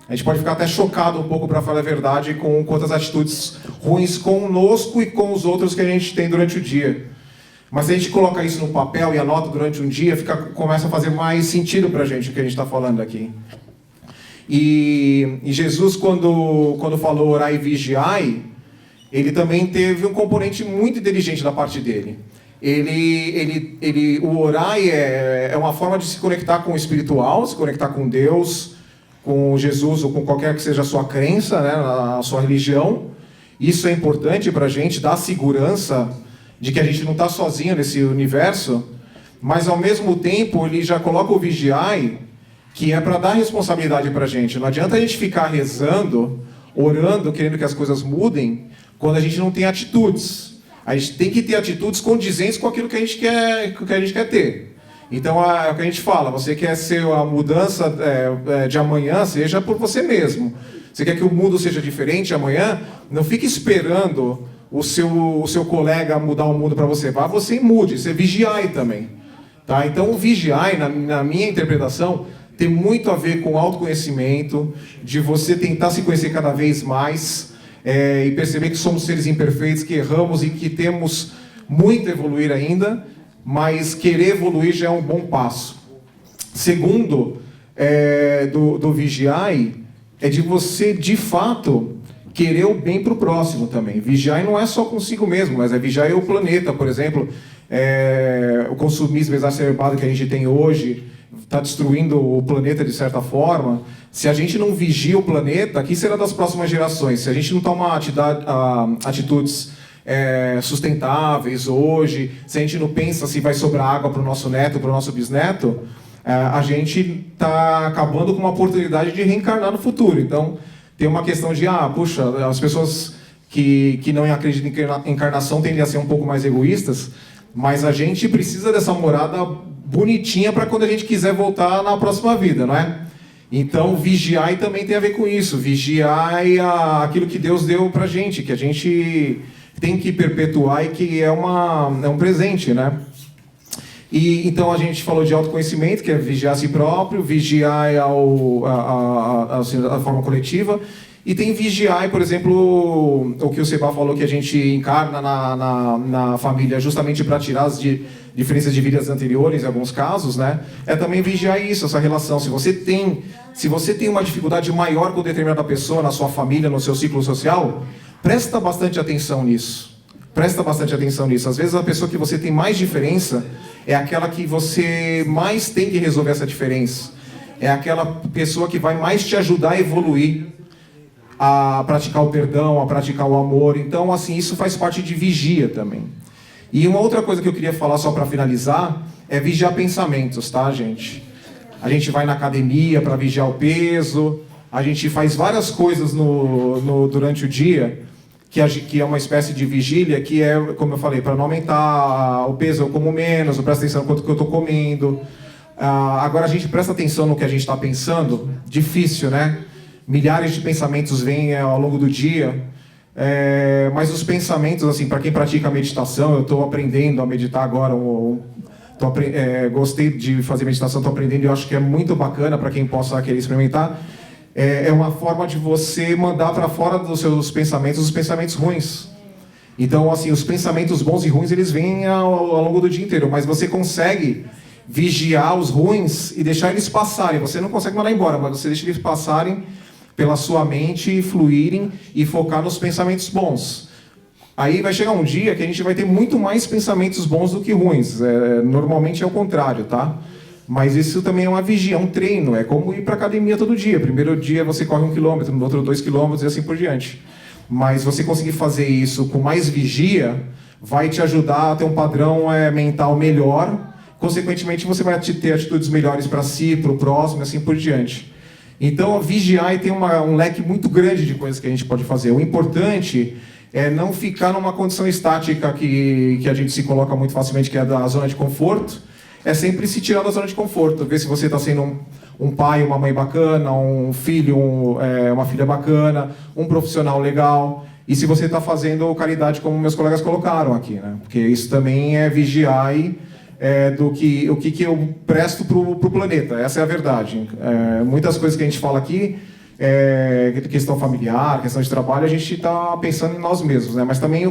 A gente pode ficar até chocado um pouco, para falar a verdade, com quantas atitudes ruins conosco e com os outros que a gente tem durante o dia. Mas se a gente coloca isso no papel e anota durante um dia, começa a fazer mais sentido para a gente o que a gente está falando aqui. E Jesus, quando falou orai e vigiai, ele também teve um componente muito inteligente da parte dele. O orai é uma forma de se conectar com o espiritual, se conectar com Deus, com Jesus ou com qualquer que seja a sua crença, né, a sua religião. Isso é importante para a gente, dar segurança de que a gente não está sozinho nesse universo, mas ao mesmo tempo ele já coloca o vigiai, que é para dar responsabilidade para a gente. Não adianta a gente ficar rezando, orando, querendo que as coisas mudem, quando a gente não tem atitudes. A gente tem que ter atitudes condizentes com aquilo que a gente quer ter. Então, é o que a gente fala, você quer ser a mudança de amanhã, seja por você mesmo. Você quer que o mundo seja diferente amanhã, não fique esperando o seu colega mudar o mundo para você. Vá você e mude, você vigiai também. Tá? Então, o vigiai, na minha interpretação, tem muito a ver com autoconhecimento, de você tentar se conhecer cada vez mais, e perceber que somos seres imperfeitos, que erramos e que temos muito a evoluir ainda, mas querer evoluir já é um bom passo. Segundo, do vigiai, é de você, de fato, querer o bem para o próximo também. Vigiai não é só consigo mesmo, mas vigiai o planeta, por exemplo. O consumismo exacerbado que a gente tem hoje está destruindo o planeta de certa forma. Se a gente não vigia o planeta, o que será das próximas gerações? Se a gente não toma atitudes sustentáveis hoje, se a gente não pensa se vai sobrar água para o nosso neto, para o nosso bisneto, a gente está acabando com uma oportunidade de reencarnar no futuro. Então, tem uma questão de, puxa, as pessoas que não acreditam em encarnação tendem a ser um pouco mais egoístas, mas a gente precisa dessa morada bonitinha para quando a gente quiser voltar na próxima vida, não é? Então, vigiai também tem a ver com isso. Vigiai aquilo que Deus deu para a gente, que a gente tem que perpetuar e que é um presente, né? E então a gente falou de autoconhecimento, que é vigiar a si próprio, vigiar a forma coletiva, e tem vigiar, por exemplo, o que o Seba falou, que a gente encarna na família justamente para tirar as diferenças de vidas anteriores, em alguns casos, né? É também vigiar isso, essa relação. Se você tem uma dificuldade maior com determinada pessoa na sua família, no seu ciclo social, presta bastante atenção nisso. Presta bastante atenção nisso. Às vezes a pessoa que você tem mais diferença é aquela que você mais tem que resolver essa diferença. É aquela pessoa que vai mais te ajudar a evoluir, a praticar o perdão, a praticar o amor. Então, assim, isso faz parte de vigia também. E uma outra coisa que eu queria falar só para finalizar é vigiar pensamentos, tá, gente? A gente vai na academia para vigiar o peso, a gente faz várias coisas durante o dia que é uma espécie de vigília, que é, como eu falei, para não aumentar o peso, eu como menos, eu presto atenção no quanto que eu estou comendo. Agora a gente presta atenção no que a gente está pensando, difícil, né? Milhares de pensamentos vêm ao longo do dia, mas os pensamentos, assim, para quem pratica meditação, eu estou aprendendo a meditar agora, gostei de fazer meditação, estou aprendendo e eu acho que é muito bacana para quem possa querer experimentar. É uma forma de você mandar para fora dos seus pensamentos os pensamentos ruins. Então, assim, os pensamentos bons e ruins, eles vêm ao longo do dia inteiro, mas você consegue vigiar os ruins e deixar eles passarem. Você não consegue mandar embora, mas você deixa eles passarem pela sua mente, fluírem e focar nos pensamentos bons. Aí vai chegar um dia que a gente vai ter muito mais pensamentos bons do que ruins. Normalmente é o contrário, tá? Mas isso também é uma vigia, é um treino, é como ir para a academia todo dia. Primeiro dia você corre 1 quilômetro, no outro 2 quilômetros e assim por diante. Mas você conseguir fazer isso com mais vigia, vai te ajudar a ter um padrão mental melhor. Consequentemente, você vai ter atitudes melhores para si, para o próximo e assim por diante. Então, vigiar tem um leque muito grande de coisas que a gente pode fazer. O importante é não ficar numa condição estática que a gente se coloca muito facilmente, que é da zona de conforto. É sempre se tirar da zona de conforto, ver se você está sendo um pai, uma mãe bacana, um filho, uma filha bacana, um profissional legal, e se você está fazendo caridade como meus colegas colocaram aqui, né? Porque isso também é vigiar o que eu presto para o planeta, essa é a verdade. Muitas coisas que a gente fala aqui questão familiar, questão de trabalho, a gente está pensando em nós mesmos, né? Mas também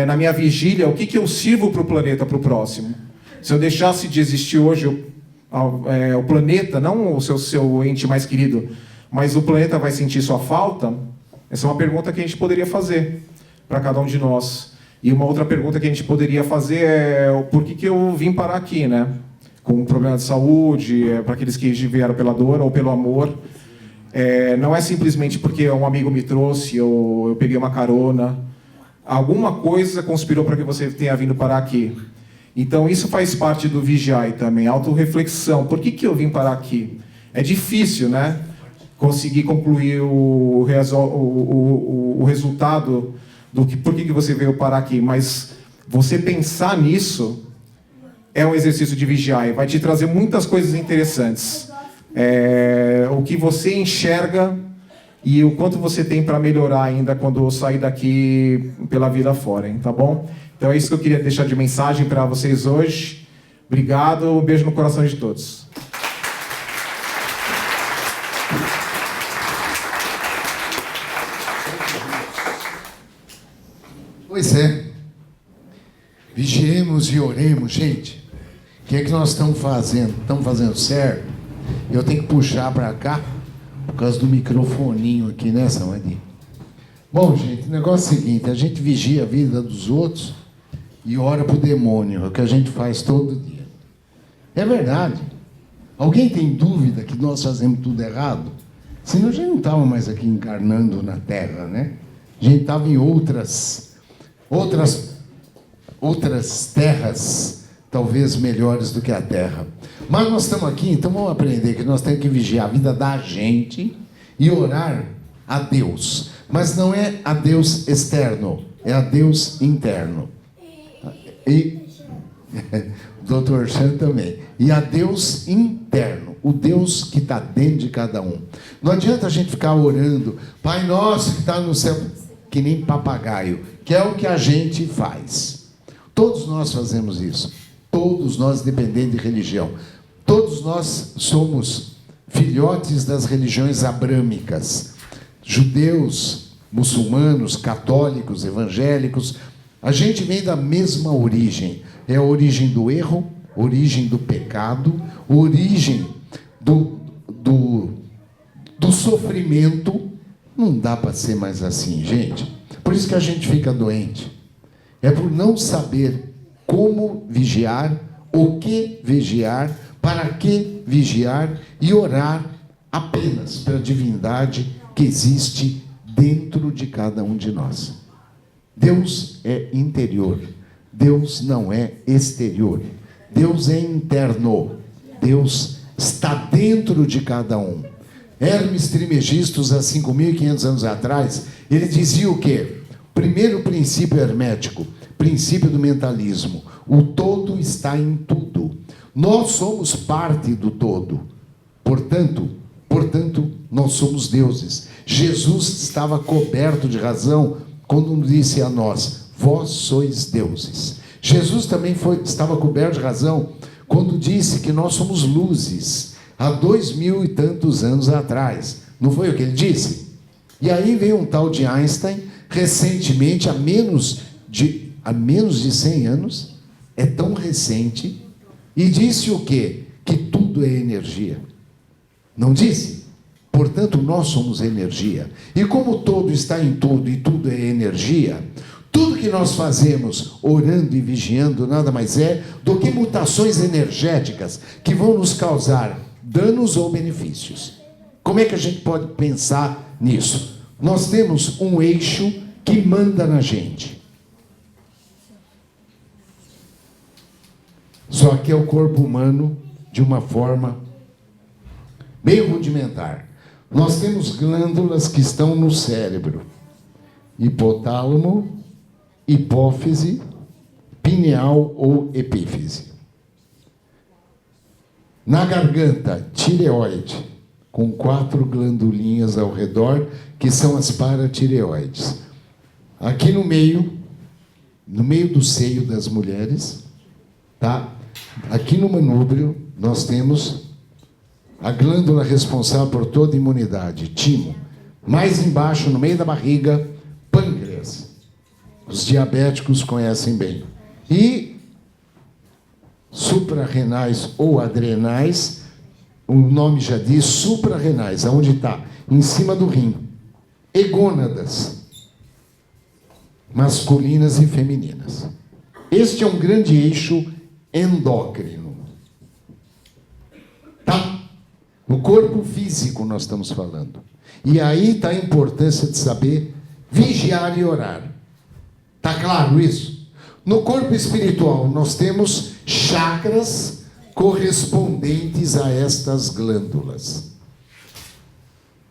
na minha vigília, o que eu sirvo para o planeta, para o próximo? Se eu deixasse de existir hoje, o planeta, não o seu ente mais querido, mas o planeta vai sentir sua falta? Essa é uma pergunta que a gente poderia fazer para cada um de nós. E uma outra pergunta que a gente poderia fazer é por que eu vim parar aqui, né? Com um problema de saúde, para aqueles que vieram pela dor ou pelo amor. Não é simplesmente porque um amigo me trouxe ou eu peguei uma carona. Alguma coisa conspirou para que você tenha vindo parar aqui. Então, isso faz parte do Vigiai também, autorreflexão. Por que eu vim parar aqui? É difícil, né? Conseguir concluir o resultado do que por que você veio parar aqui. Mas você pensar nisso é um exercício de Vigiai. Vai te trazer muitas coisas interessantes. O que você enxerga e o quanto você tem para melhorar ainda quando sair daqui pela vida fora, hein? Tá bom? Então é isso que eu queria deixar de mensagem para vocês hoje. Obrigado, um beijo no coração de todos. Pois é. Vigiemos e oremos, gente. O que é que nós estamos fazendo? Estamos fazendo certo? Eu tenho que puxar para cá por causa do microfoninho aqui, né, Samadi? Bom, gente, o negócio é o seguinte: a gente vigia a vida dos outros e ora para o demônio, é o que a gente faz todo dia. É verdade. Alguém tem dúvida que nós fazemos tudo errado? Senão a gente não estava mais aqui encarnando na Terra, né? A gente estava em outras terras, talvez melhores do que a Terra. Mas nós estamos aqui, então vamos aprender que nós temos que vigiar a vida da gente e orar a Deus. Mas não é a Deus externo, é a Deus interno. E o Dr. Chan também. E a Deus interno, o Deus que está dentro de cada um. Não adianta a gente ficar orando, Pai Nosso que está no céu, que nem papagaio, que é o que a gente faz. Todos nós fazemos isso. Todos nós, dependendo de religião. Todos nós somos filhotes das religiões abrâmicas. Judeus, muçulmanos, católicos, evangélicos. A gente vem da mesma origem. É a origem do erro, origem do pecado, origem do sofrimento. Não dá para ser mais assim, gente. Por isso que a gente fica doente. É por não saber como vigiar, o que vigiar, para que vigiar e orar apenas pela divindade que existe dentro de cada um de nós. Deus é interior, Deus não é exterior, Deus é interno, Deus está dentro de cada um. Hermes Trismegistus, há 5.500 anos atrás, ele dizia o quê? Primeiro princípio hermético, princípio do mentalismo. O todo está em tudo. Nós somos parte do todo. Portanto, nós somos deuses. Jesus estava coberto de razão quando disse a nós, vós sois deuses. Jesus também estava coberto de razão quando disse que nós somos luzes, há 2000 e tantos anos atrás. Não foi o que ele disse? E aí veio um tal de Einstein, recentemente, há menos de 100 anos, é tão recente, e disse o quê? Que tudo é energia. Não disse? Portanto, nós somos energia. E como todo está em tudo e tudo é energia, tudo que nós fazemos orando e vigiando nada mais é do que mutações energéticas que vão nos causar danos ou benefícios. Como é que a gente pode pensar nisso? Nós temos um eixo que manda na gente. Só que é o corpo humano de uma forma meio rudimentar. Nós temos glândulas que estão no cérebro. Hipotálamo, hipófise, pineal ou epífise. Na garganta, tireoide, com 4 glandulinhas ao redor, que são as paratireoides. Aqui no meio do seio das mulheres, tá? Aqui no manúbrio, nós temos a glândula responsável por toda a imunidade, timo. Mais embaixo, no meio da barriga, pâncreas. Os diabéticos conhecem bem. E suprarrenais ou adrenais, o nome já diz suprarrenais, aonde está? Em cima do rim. E gônadas, masculinas e femininas. Este é um grande eixo endócrino. Tá? No corpo físico nós estamos falando. E aí está a importância de saber vigiar e orar. Tá claro isso? No corpo espiritual nós temos chakras correspondentes a estas glândulas.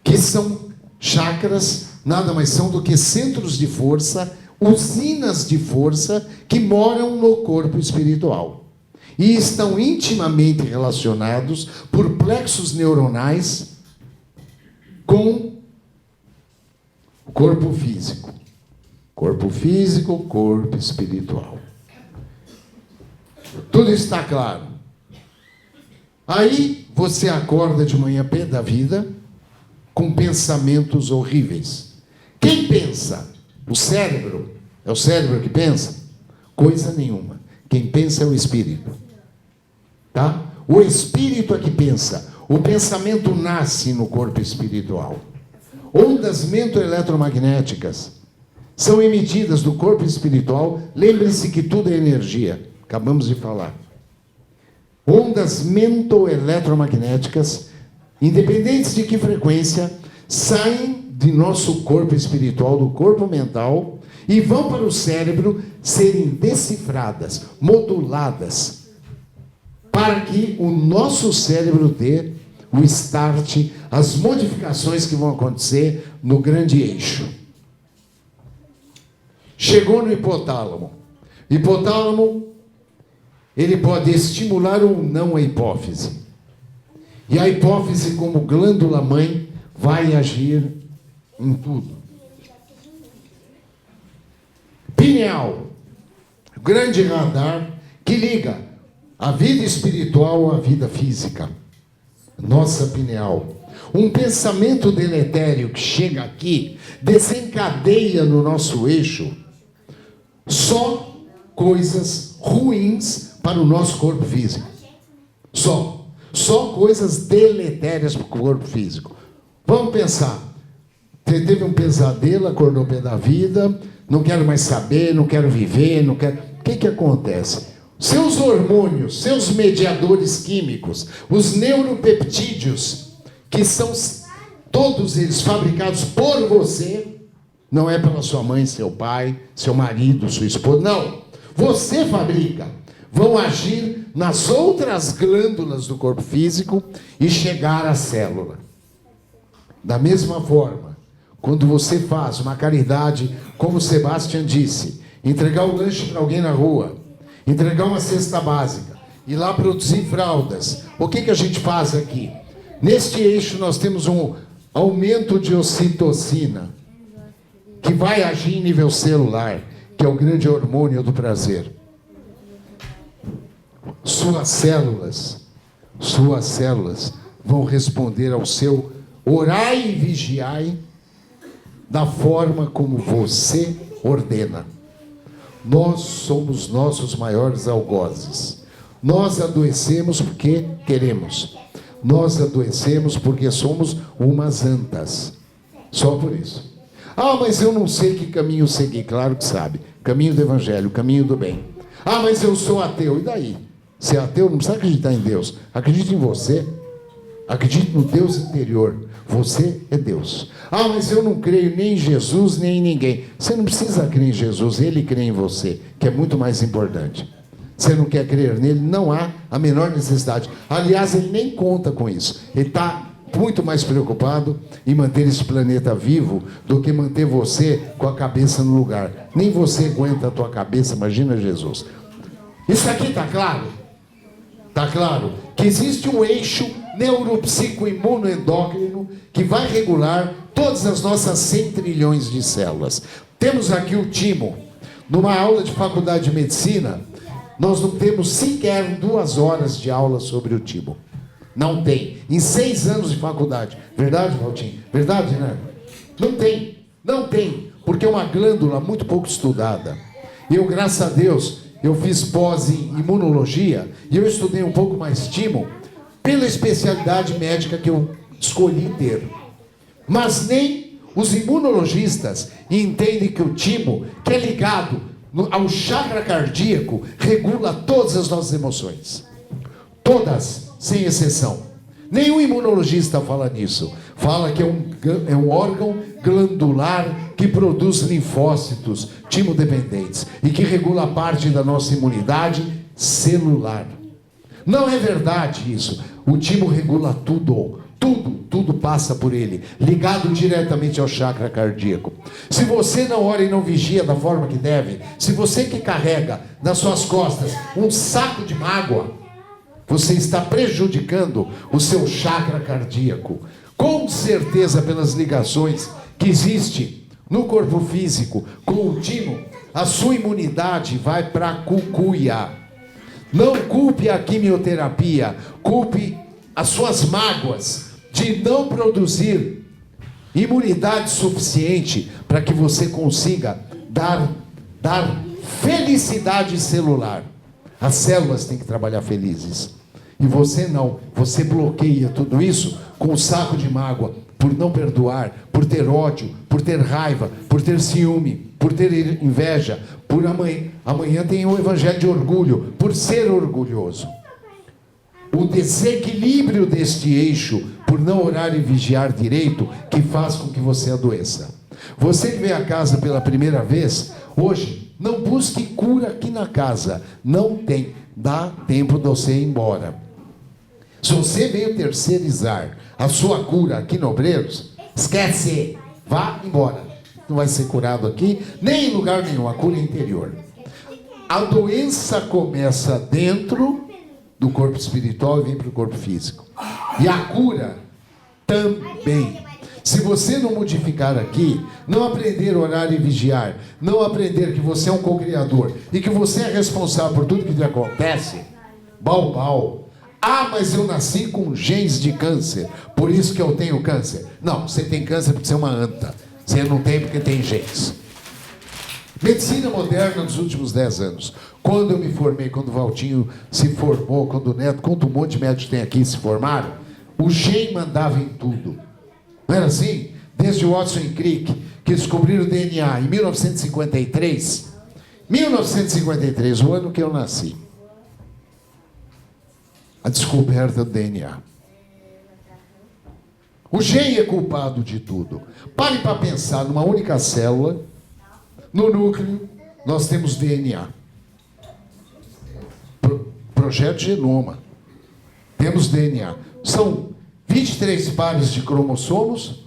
Que são chakras, nada mais são do que centros de força, usinas de força que moram no corpo espiritual. E estão intimamente relacionados por plexos neuronais com o corpo físico. Corpo físico, corpo espiritual. Tudo está claro. Aí você acorda de manhã pé da vida com pensamentos horríveis. Quem pensa? O cérebro. É o cérebro que pensa? Coisa nenhuma. Quem pensa é o espírito. Tá? O espírito é que pensa. O pensamento nasce no corpo espiritual. Ondas mentoeletromagnéticas são emitidas do corpo espiritual. Lembre-se que tudo é energia. Acabamos de falar. Ondas mentoeletromagnéticas, independentes de que frequência, saem de nosso corpo espiritual, do corpo mental, e vão para o cérebro serem decifradas, moduladas, para que o nosso cérebro dê o start, as modificações que vão acontecer no grande eixo. Chegou no hipotálamo. Hipotálamo, ele pode estimular ou não a hipófise. E a hipófise, como glândula-mãe, vai agir em tudo. Pineal, grande radar que liga a vida espiritual à vida física. Nossa pineal. Um pensamento deletério que chega aqui desencadeia no nosso eixo só coisas ruins para o nosso corpo físico. Só coisas deletérias para o corpo físico. Vamos pensar. Você teve um pesadelo, acordou pé da vida, não quero mais saber, não quero viver, não quero... O que acontece? Seus hormônios, seus mediadores químicos, os neuropeptídeos, que são todos eles fabricados por você, não é pela sua mãe, seu pai, seu marido, sua esposa, não. Você fabrica. Vão agir nas outras glândulas do corpo físico e chegar à célula. Da mesma forma, quando você faz uma caridade, como o Sebastião disse, entregar o lanche para alguém na rua, entregar uma cesta básica, ir lá produzir fraldas, o que a gente faz aqui? Neste eixo nós temos um aumento de ocitocina, que vai agir em nível celular, que é o grande hormônio do prazer. Suas células vão responder ao seu orai e vigiai da forma como você ordena. Nós somos nossos maiores algozes. Nós adoecemos porque queremos. Nós adoecemos porque somos umas antas. Só por isso. Ah, mas eu não sei que caminho seguir. Claro que sabe. Caminho do evangelho, caminho do bem. Ah, mas eu sou ateu. E daí? Se é ateu, não precisa acreditar em Deus. Acredite em você. Acredite no Deus interior. Você é Deus. Ah, mas eu não creio nem em Jesus, nem em ninguém. Você não precisa crer em Jesus. Ele crê em você, que é muito mais importante. Você não quer crer nele? Não há a menor necessidade. Aliás, ele nem conta com isso. Ele está muito mais preocupado em manter esse planeta vivo do que manter você com a cabeça no lugar. Nem você aguenta a tua cabeça, imagina Jesus. Isso aqui está claro? Está claro que existe um eixo neuropsicoimunoendócrino que vai regular todas as nossas 100 trilhões de células. Temos aqui o timo. Numa aula de faculdade de medicina, nós não temos sequer 2 horas de aula sobre o timo. Não tem. Em 6 anos de faculdade. Verdade, Valtinho? Verdade, né? Não tem. Não tem. Porque é uma glândula muito pouco estudada. Eu, graças a Deus, eu fiz pós em imunologia e eu estudei um pouco mais timo pela especialidade médica que eu escolhi ter. Mas nem os imunologistas entendem que o timo, que é ligado ao chakra cardíaco, regula todas as nossas emoções. Todas, sem exceção. Nenhum imunologista fala nisso. Fala que é um órgão glandular que produz linfócitos timodependentes e que regula parte da nossa imunidade celular. Não é verdade isso. O timo regula tudo. Tudo passa por ele, ligado diretamente ao chakra cardíaco. Se você não ora e não vigia da forma que deve, se você que carrega nas suas costas um saco de mágoa, você está prejudicando o seu chakra cardíaco. Com certeza, pelas ligações que existem no corpo físico com o timo, a sua imunidade vai para a cucuia. Não culpe a quimioterapia, culpe as suas mágoas de não produzir imunidade suficiente para que você consiga dar felicidade celular. As células têm que trabalhar felizes. E você não. Você bloqueia tudo isso com um saco de mágoa, por não perdoar, por ter ódio, por ter raiva, por ter ciúme, por ter inveja, por amanhã tem o evangelho de orgulho, por ser orgulhoso. O desequilíbrio deste eixo, por não orar e vigiar direito, que faz com que você adoeça. Você que vem à casa pela primeira vez, hoje, não busque cura aqui na casa. Não tem. Dá tempo de você ir embora. Se você veio terceirizar a sua cura aqui no Obreiros, esquece. Vá embora. Não vai ser curado aqui, nem em lugar nenhum. A cura é interior. A doença começa dentro do corpo espiritual e vem para o corpo físico. E a cura também. Se você não modificar aqui, não aprender a orar e vigiar, não aprender que você é um co-criador e que você é responsável por tudo que lhe acontece, bau. Ah, mas eu nasci com genes de câncer, por isso que eu tenho câncer. Não, você tem câncer porque você é uma anta. Você não tem porque tem genes. Medicina moderna dos últimos 10 anos. Quando eu me formei, quando o Valtinho se formou, quando o Neto, quando um monte de médicos tem aqui se formaram, o gene mandava em tudo. Não era assim? Desde o Watson e Crick, que descobriram o DNA em 1953. 1953, o ano que eu nasci. A descoberta do DNA. O gene é culpado de tudo. Pare para pensar numa única célula. No núcleo, nós temos DNA. Projeto genoma. Temos DNA. São 23 pares de cromossomos,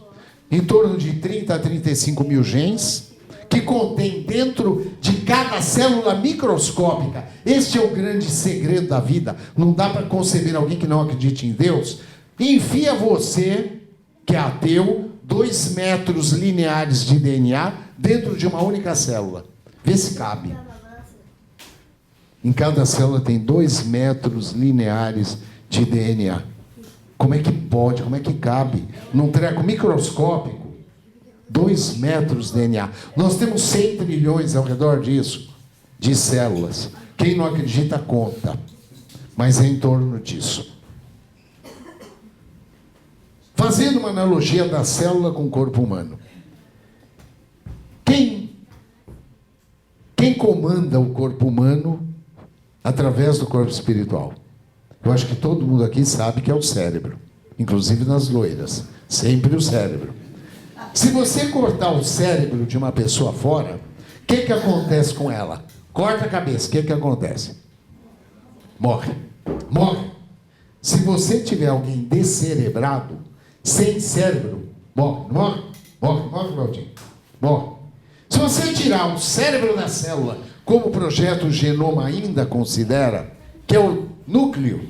em torno de 30 a 35 mil genes, que contém dentro de cada célula microscópica. Este é o grande segredo da vida. Não dá para conceber alguém que não acredite em Deus. Enfia você, que é ateu, 2 metros lineares de DNA dentro de uma única célula. Vê se cabe. Em cada célula tem 2 metros lineares de DNA. Como é que pode? Como é que cabe? Num treco microscópico, 2 metros de DNA. Nós temos 100 trilhões ao redor disso, de células. Quem não acredita, conta. Mas é em torno disso. Fazendo uma analogia da célula com o corpo humano. Quem comanda o corpo humano através do corpo espiritual? Eu acho que todo mundo aqui sabe que é o cérebro. Inclusive nas loiras. Sempre o cérebro. Se você cortar o cérebro de uma pessoa fora, o que acontece com ela? Corta a cabeça, o que acontece? Morre. Se você tiver alguém descerebrado, sem cérebro, morre, Claudinho. Morre. Se você tirar o cérebro da célula, como o projeto Genoma ainda considera, que é o núcleo,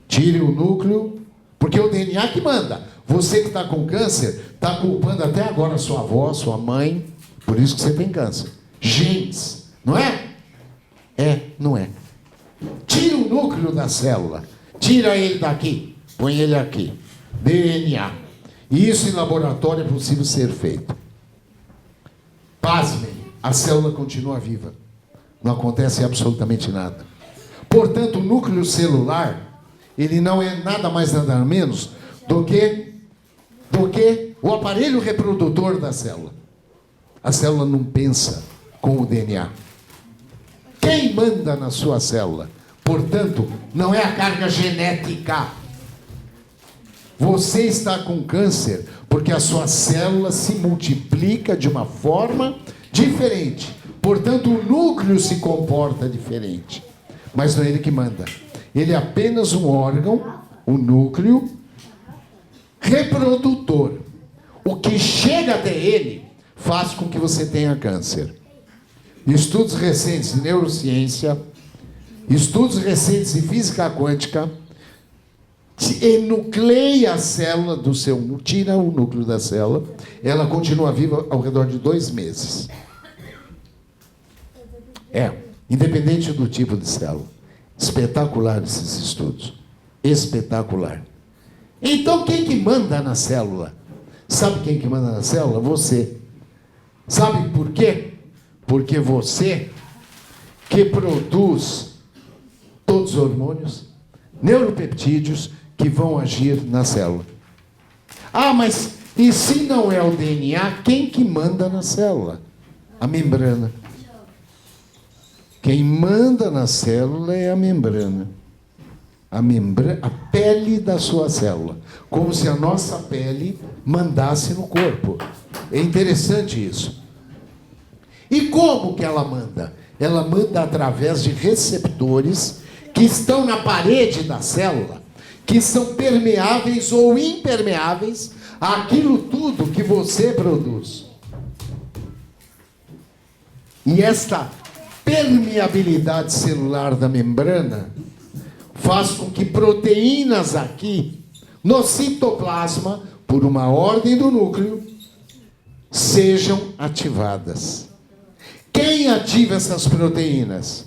tire o núcleo, porque é o DNA que manda. Você que está com câncer, está culpando até agora sua avó, sua mãe, por isso que você tem câncer. Genes, não é? Não é. Tira o núcleo da célula, tira ele daqui. Põe ele aqui. DNA. E isso em laboratório é possível ser feito. Pasmem, a célula continua viva. Não acontece absolutamente nada. Portanto, o núcleo celular, ele não é nada mais nada menos do que o aparelho reprodutor da célula. A célula não pensa com o DNA. Quem manda na sua célula? Portanto, não é a carga genética. Você está com câncer porque a sua célula se multiplica de uma forma diferente. Portanto, o núcleo se comporta diferente. Mas não é ele que manda. Ele é apenas um órgão, o núcleo reprodutor. O que chega até ele faz com que você tenha câncer. Estudos recentes de neurociência, estudos recentes de física quântica, enucleia a célula do seu, tira o núcleo da célula, ela continua viva ao redor de 2 meses. Independente do tipo de célula. Espetacular esses estudos. Espetacular. Então quem que manda na célula? Sabe quem que manda na célula? Você. Sabe por quê? Porque você que produz todos os hormônios, neuropeptídeos que vão agir na célula. Ah, mas e se não é o DNA, quem que manda na célula? A membrana. Quem manda na célula é a membrana. A pele da sua célula. Como se a nossa pele mandasse no corpo. É interessante isso. E como que ela manda? Ela manda através de receptores que estão na parede da célula, que são permeáveis ou impermeáveis àquilo tudo que você produz. E esta permeabilidade celular da membrana faz com que proteínas aqui no citoplasma, por uma ordem do núcleo, sejam ativadas. Quem ativa essas proteínas?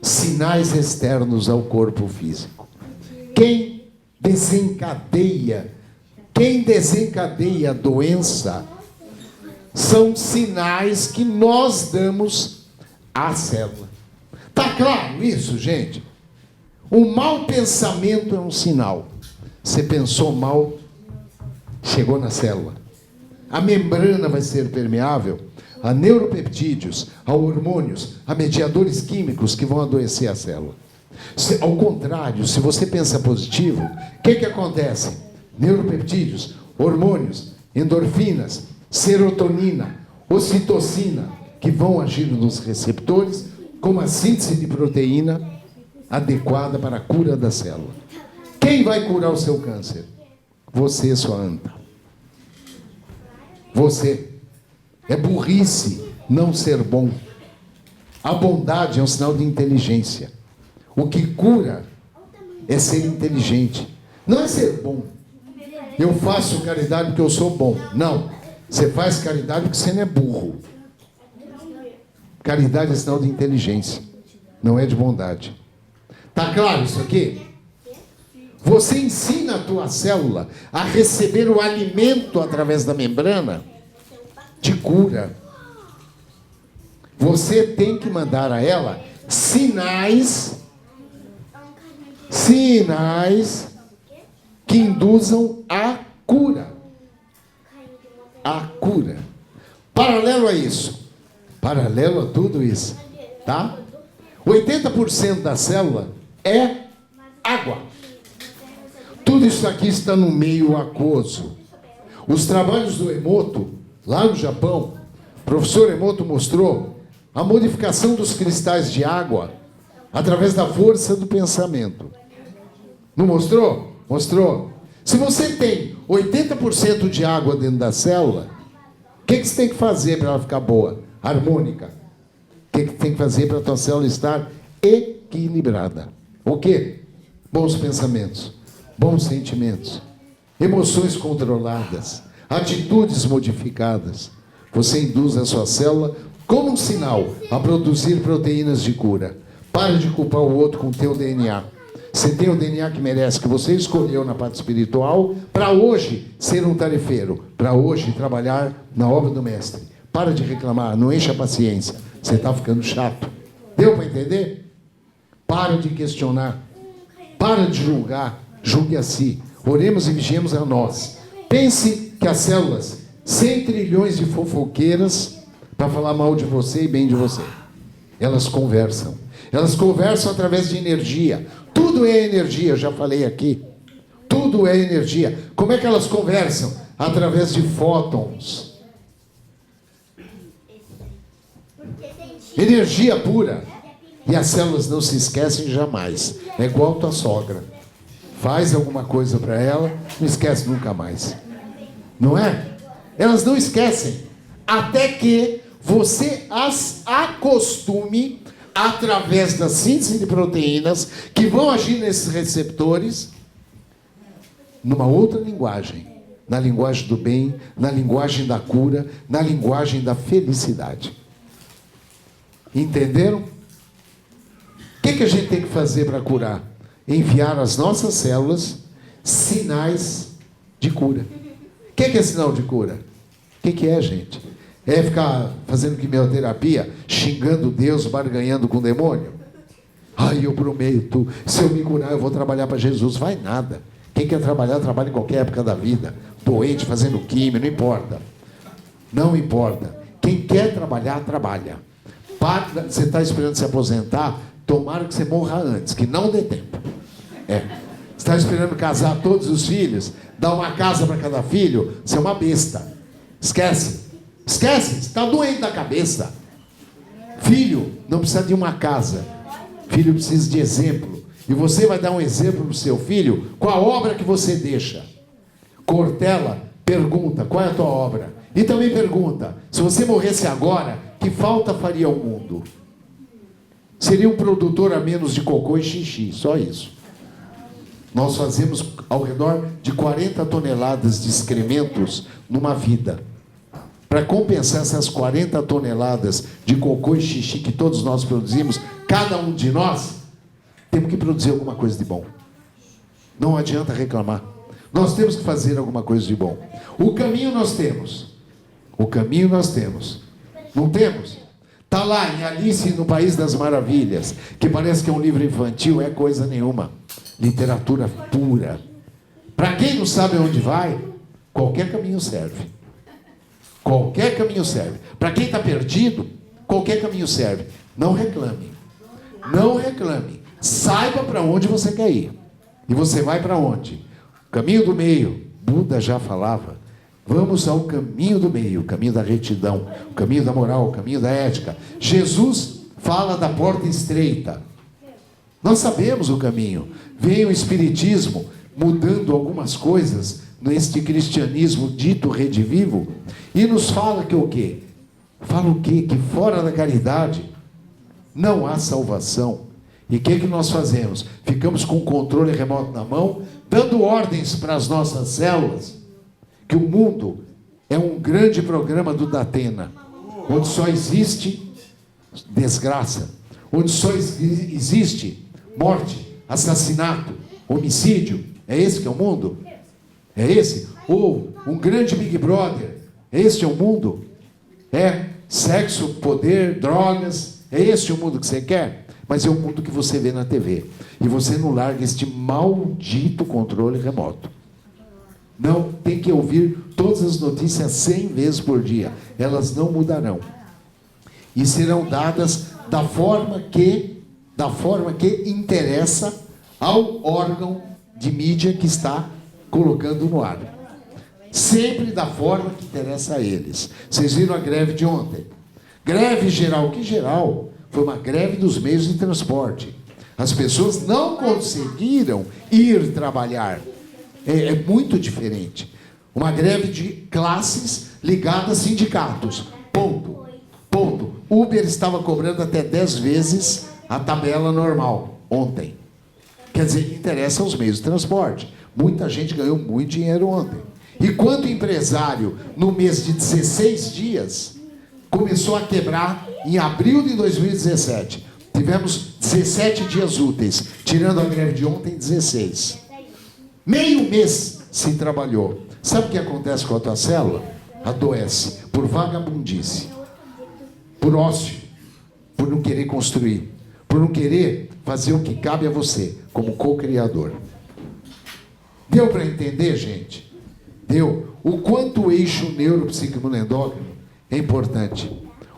Sinais externos ao corpo físico. Quem desencadeia a doença são sinais que nós damos à célula. Tá claro isso, gente? O mau pensamento é um sinal. Você pensou mal, chegou na célula. A membrana vai ser permeável a neuropeptídeos, a hormônios, a mediadores químicos que vão adoecer a célula. Ao contrário, se você pensa positivo, o que acontece? Neuropeptídeos, hormônios, endorfinas, serotonina, ocitocina, que vão agir nos receptores, como a síntese de proteína adequada para a cura da célula. Quem vai curar o seu câncer? Você, sua anta. Você. É burrice não ser bom. A bondade é um sinal de inteligência. O que cura é ser inteligente. Não é ser bom. Eu faço caridade porque eu sou bom. Não. Você faz caridade porque você não é burro. Caridade é sinal de inteligência. Não é de bondade. Tá claro isso aqui? Você ensina a tua célula a receber o alimento através da membrana, te cura. Você tem que mandar a ela sinais que induzam a cura. A cura. Paralelo a isso, paralelo a tudo isso, tá? 80% da célula é água. Tudo isso aqui está no meio aquoso. Os trabalhos do Emoto, lá no Japão, o professor Emoto mostrou a modificação dos cristais de água através da força do pensamento. Não mostrou? Mostrou. Se você tem 80% de água dentro da célula, o que você tem que fazer para ela ficar boa? Harmônica. O que tem que fazer para a tua célula estar equilibrada? O quê? Bons pensamentos, bons sentimentos, emoções controladas, atitudes modificadas. Você induz a sua célula como um sinal a produzir proteínas de cura. Pare de culpar o outro com o teu DNA. Você tem o DNA que merece, que você escolheu na parte espiritual, para hoje ser um tarefeiro, para hoje trabalhar na obra do mestre. Para de reclamar, não encha a paciência. Você está ficando chato. Deu para entender? Para de questionar. Para de julgar. Julgue a si. Oremos e vigiemos a nós. Pense que as células, 100 trilhões de fofoqueiras para falar mal de você e bem de você. Elas conversam. Elas conversam através de energia. Tudo é energia, eu já falei aqui. Tudo é energia. Como é que elas conversam? Através de fótons. Energia pura. E as células não se esquecem jamais. É igual tua sogra. Faz alguma coisa para ela, não esquece nunca mais. Não é? Elas não esquecem. Até que você as acostume através da síntese de proteínas que vão agir nesses receptores numa outra linguagem. Na linguagem do bem, na linguagem da cura, na linguagem da felicidade. Entenderam? O que a gente tem que fazer para curar? Enviar às nossas células sinais de cura. O que é sinal de cura? O que é, gente? É ficar fazendo quimioterapia, xingando Deus, barganhando com o demônio? Ai, eu prometo, se eu me curar, eu vou trabalhar para Jesus. Vai nada. Quem quer trabalhar, trabalha em qualquer época da vida. Doente, fazendo químio, não importa. Não importa. Quem quer trabalhar, trabalha. Você está esperando se aposentar? Tomara que você morra antes, que não dê tempo. Você está esperando casar todos os filhos, dar uma casa para cada filho? Você é uma besta. Esquece. Esquece, você está doente da cabeça. Filho não precisa de uma casa. Filho precisa de exemplo. E você vai dar um exemplo para o seu filho com a obra que você deixa. Cortella pergunta, qual é a tua obra? E também pergunta, se você morresse agora, que falta faria ao mundo? Seria um produtor a menos de cocô e xixi, só isso. Nós fazemos ao redor de 40 toneladas de excrementos numa vida. Para compensar essas 40 toneladas de cocô e xixi que todos nós produzimos, cada um de nós, temos que produzir alguma coisa de bom. Não adianta reclamar. Nós temos que fazer alguma coisa de bom. O caminho nós temos. O caminho nós temos. Não temos? Está lá em Alice no País das Maravilhas, que parece que é um livro infantil, é coisa nenhuma. Literatura pura. Para quem não sabe onde vai, qualquer caminho serve. Qualquer caminho serve. Para quem está perdido, qualquer caminho serve. Não reclame. Não reclame. Saiba para onde você quer ir. E você vai para onde? O caminho do meio. Buda já falava. Vamos ao caminho do meio, o caminho da retidão, o caminho da moral, o caminho da ética. Jesus fala da porta estreita. Nós sabemos o caminho. Vem o Espiritismo mudando algumas coisas neste cristianismo dito redivivo e nos fala que o quê? Fala o quê? Que fora da caridade não há salvação. E o que nós fazemos? Ficamos com o controle remoto na mão, dando ordens para as nossas células, que o mundo é um grande programa do Datena, onde só existe desgraça, onde só existe morte, assassinato, homicídio. É esse que é o mundo? É esse? Ou um grande Big Brother? Este é o mundo? É sexo, poder, drogas? É este o mundo que você quer? Mas é o mundo que você vê na TV. E você não larga este maldito controle remoto. Não, tem que ouvir todas as notícias 100 vezes por dia. Elas não mudarão. E serão dadas da forma que interessa ao órgão de mídia que está colocando no ar. Sempre da forma que interessa a eles. Vocês viram a greve de ontem? Greve geral. Que geral? Foi uma greve dos meios de transporte. As pessoas não conseguiram ir trabalhar. É muito diferente. Uma greve de classes ligada a sindicatos. Ponto. Ponto. Uber estava cobrando até 10 vezes a tabela normal ontem. Quer dizer, interessa aos meios de transporte. Muita gente ganhou muito dinheiro ontem. E quanto empresário, no mês de 16 dias, começou a quebrar em abril de 2017. Tivemos 17 dias úteis, tirando a greve de ontem, 16. Meio mês se trabalhou. Sabe o que acontece com a tua célula? Adoece por vagabundice, por ócio, por não querer construir, por não querer fazer o que cabe a você, como co-criador. Deu para entender, gente? Deu. O quanto o eixo neuropsicoendócrino é importante.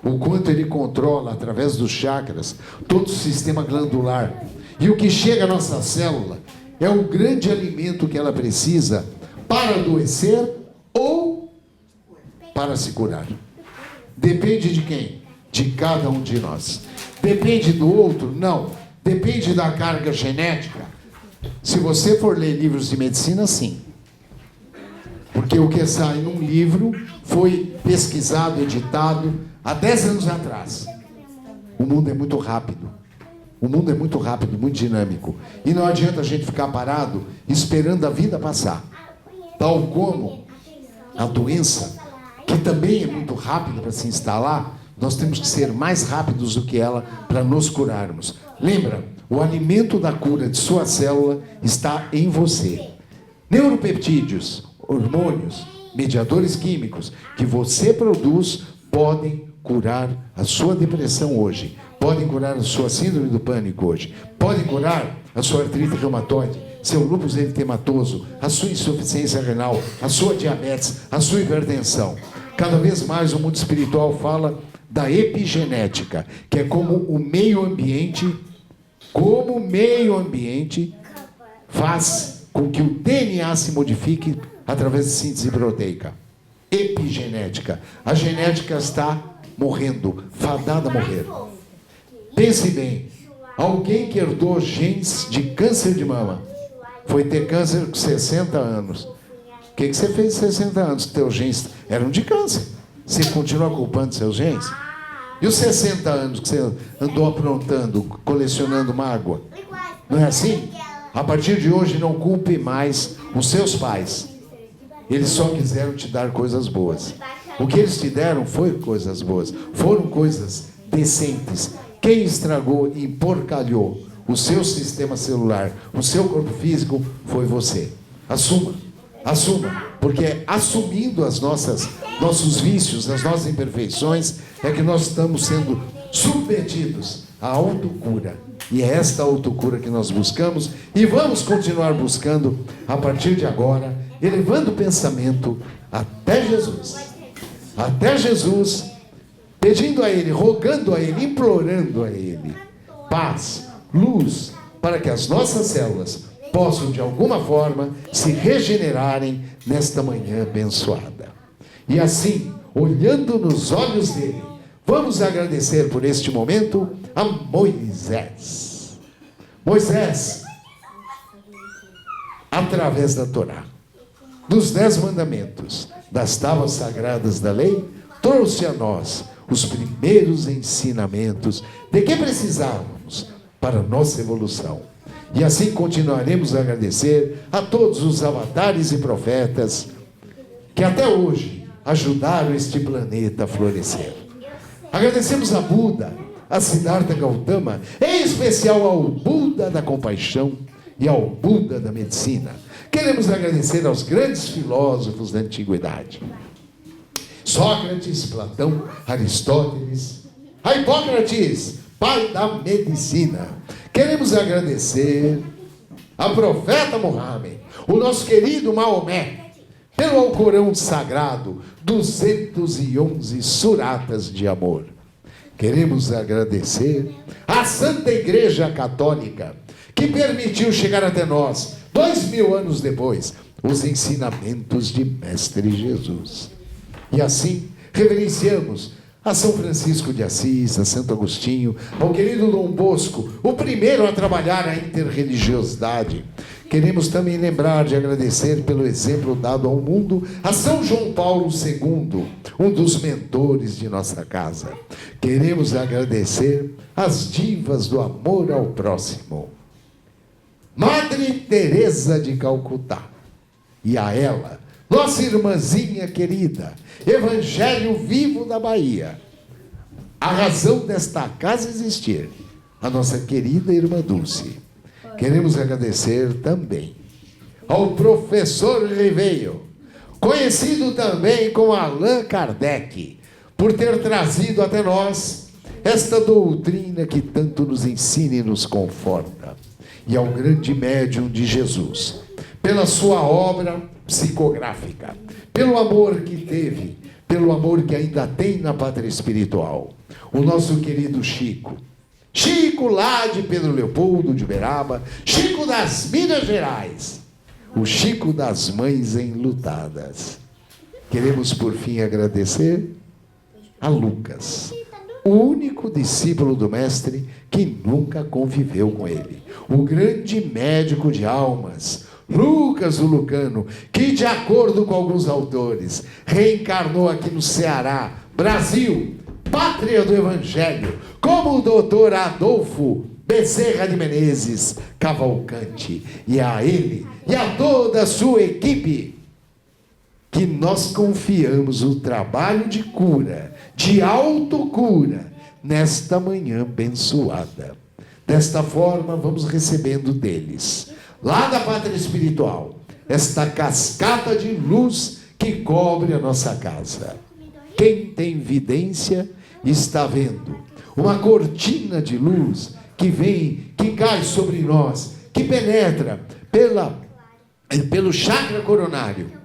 O quanto ele controla, através dos chakras, todo o sistema glandular. E o que chega à nossa célula é o grande alimento que ela precisa para adoecer ou para se curar. Depende de quem? De cada um de nós. Depende do outro? Não. Depende da carga genética. Se você for ler livros de medicina, sim. Porque o que sai num livro foi pesquisado, editado há 10 anos atrás. O mundo é muito rápido. O mundo é muito rápido, muito dinâmico. E não adianta a gente ficar parado esperando a vida passar. Tal como a doença, que também é muito rápida para se instalar, nós temos que ser mais rápidos do que ela para nos curarmos. Lembra, o alimento da cura de sua célula está em você. Neuropeptídeos, hormônios, mediadores químicos que você produz podem curar a sua depressão hoje, podem curar a sua síndrome do pânico hoje, podem curar a sua artrite reumatoide, seu lúpus eritematoso, a sua insuficiência renal, a sua diabetes, a sua hipertensão. Cada vez mais o mundo espiritual fala da epigenética, que é como o meio ambiente faz com que o DNA se modifique através de síntese proteica. Epigenética. A genética está morrendo, fadada a morrer. Pense bem, alguém que herdou genes de câncer de mama foi ter câncer com 60 anos. O que você fez com 60 anos? Teus genes eram de câncer. Você continua culpando seus genes? E os 60 anos que você andou aprontando, colecionando mágoa? Não é assim? A partir de hoje, não culpe mais os seus pais. Eles só quiseram te dar coisas boas. O que eles te deram foi coisas boas. Foram coisas decentes. Quem estragou e emporcalhou o seu sistema celular, o seu corpo físico, foi você. Assuma. Assuma. Porque assumindo nossos vícios, as nossas imperfeições, é que nós estamos sendo submetidos à autocura. E é esta autocura que nós buscamos e vamos continuar buscando a partir de agora, elevando o pensamento até Jesus. Até Jesus, pedindo a Ele, rogando a Ele, implorando a Ele paz, luz, para que as nossas células possam de alguma forma se regenerarem nesta manhã abençoada. E assim, olhando nos olhos dele, vamos agradecer por este momento a Moisés. Moisés, através da Torá, dos 10 mandamentos, das tábuas sagradas da lei, trouxe a nós os primeiros ensinamentos de que precisávamos para a nossa evolução. E assim continuaremos a agradecer a todos os avatares e profetas que até hoje ajudaram este planeta a florescer. Agradecemos a Buda, a Siddhartha Gautama, em especial ao Buda da compaixão e ao Buda da medicina. Queremos agradecer aos grandes filósofos da antiguidade: Sócrates, Platão, Aristóteles, a Hipócrates, pai da medicina. Queremos agradecer a profeta Muhammad, o nosso querido Maomé, pelo Alcorão sagrado, 211 suratas de amor. Queremos agradecer à Santa Igreja Católica, que permitiu chegar até nós, 2000 anos depois, os ensinamentos de Mestre Jesus. E assim, reverenciamos a São Francisco de Assis, a Santo Agostinho, ao querido Dom Bosco, o primeiro a trabalhar a interreligiosidade. Queremos também lembrar de agradecer pelo exemplo dado ao mundo a São João Paulo II, um dos mentores de nossa casa. Queremos agradecer às divas do amor ao próximo, Madre Teresa de Calcutá, e a ela, nossa irmãzinha querida, Evangelho Vivo da Bahia, a razão desta casa existir, a nossa querida irmã Dulce. Queremos agradecer também ao professor Ribeiro, conhecido também como Allan Kardec, por ter trazido até nós esta doutrina que tanto nos ensina e nos conforta. E ao grande médium de Jesus, pela sua obra psicográfica, pelo amor que teve, pelo amor que ainda tem na pátria espiritual. O nosso querido Chico lá de Pedro Leopoldo de Uberaba, Chico das Minas Gerais, o Chico das Mães Enlutadas. Queremos por fim agradecer a Lucas, o único discípulo do mestre que nunca conviveu com ele, o grande médico de almas, Lucas o Lucano, que de acordo com alguns autores, reencarnou aqui no Ceará, Brasil, pátria do Evangelho, como o doutor Adolfo Bezerra de Menezes Cavalcante. E a ele e a toda a sua equipe, que nós confiamos o trabalho de cura, de autocura, nesta manhã abençoada. Desta forma, vamos recebendo deles, lá da pátria espiritual, esta cascata de luz que cobre a nossa casa. Quem tem vidência está vendo uma cortina de luz que vem, que cai sobre nós, que penetra pelo chakra coronário,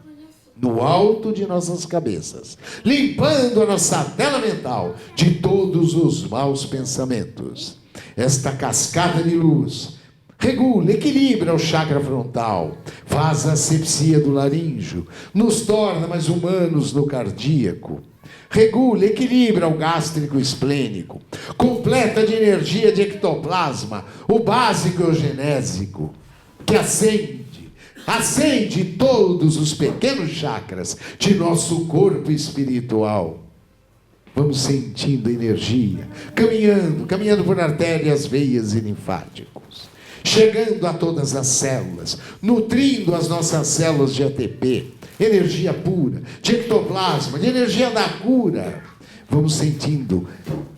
no alto de nossas cabeças, limpando a nossa tela mental de todos os maus pensamentos. Esta cascata de luz regula, equilibra o chakra frontal, faz a asepsia do laríngeo, nos torna mais humanos no cardíaco, regula, equilibra o gástrico esplênico, completa de energia de ectoplasma, o básico e o genésico, que acende todos os pequenos chakras de nosso corpo espiritual. Vamos sentindo energia, caminhando por artérias, veias e linfáticos, chegando a todas as células, nutrindo as nossas células de ATP, energia pura, de ectoplasma, de energia da cura. Vamos sentindo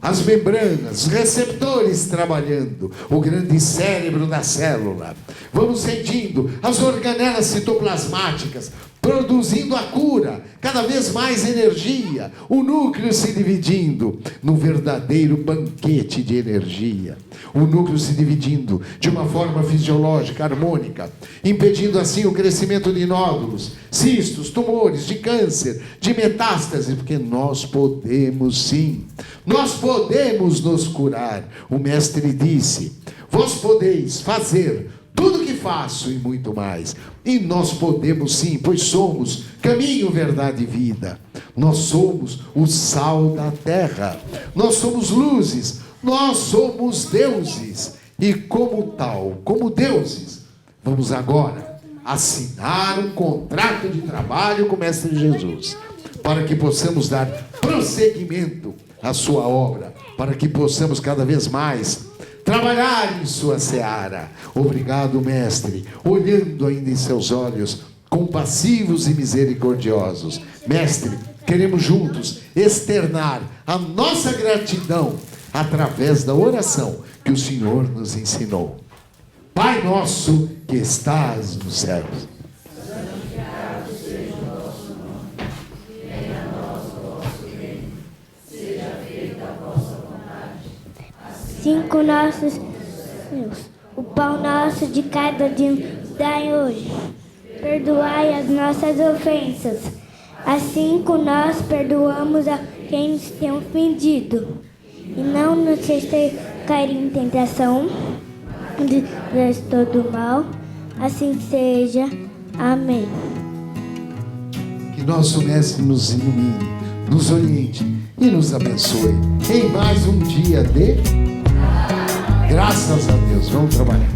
as membranas, os receptores trabalhando, o grande cérebro da célula. Vamos sentindo as organelas citoplasmáticas produzindo a cura, cada vez mais energia, o núcleo se dividindo num verdadeiro banquete de energia, o núcleo se dividindo de uma forma fisiológica, harmônica, impedindo assim o crescimento de nódulos, cistos, tumores, de câncer, de metástase, porque nós podemos sim, nós podemos nos curar. O mestre disse: vós podeis fazer tudo que faço e muito mais. E nós podemos sim, pois somos caminho, verdade e vida. Nós somos o sal da terra. Nós somos luzes. Nós somos deuses. E como tal, como deuses, vamos agora assinar um contrato de trabalho com o Mestre Jesus, para que possamos dar prosseguimento à sua obra, para que possamos cada vez mais trabalhar em sua seara. Obrigado, mestre, olhando ainda em seus olhos compassivos e misericordiosos. Mestre, queremos juntos externar a nossa gratidão através da oração que o Senhor nos ensinou. Pai nosso que estás nos céus, santificado seja o vosso nome, venha a nós o vosso reino, seja feita a vossa vontade. Assim com nossos Deus, o pão nosso de cada dia dai hoje. Perdoai as nossas ofensas, assim como nós perdoamos a quem nos tem ofendido. E não nos deixeis cair em tentação, livrai-nos de todo mal. Assim seja. Amém. Que nosso mestre nos ilumine, nos oriente e nos abençoe em mais um dia de graças a Deus. Vamos trabalhar.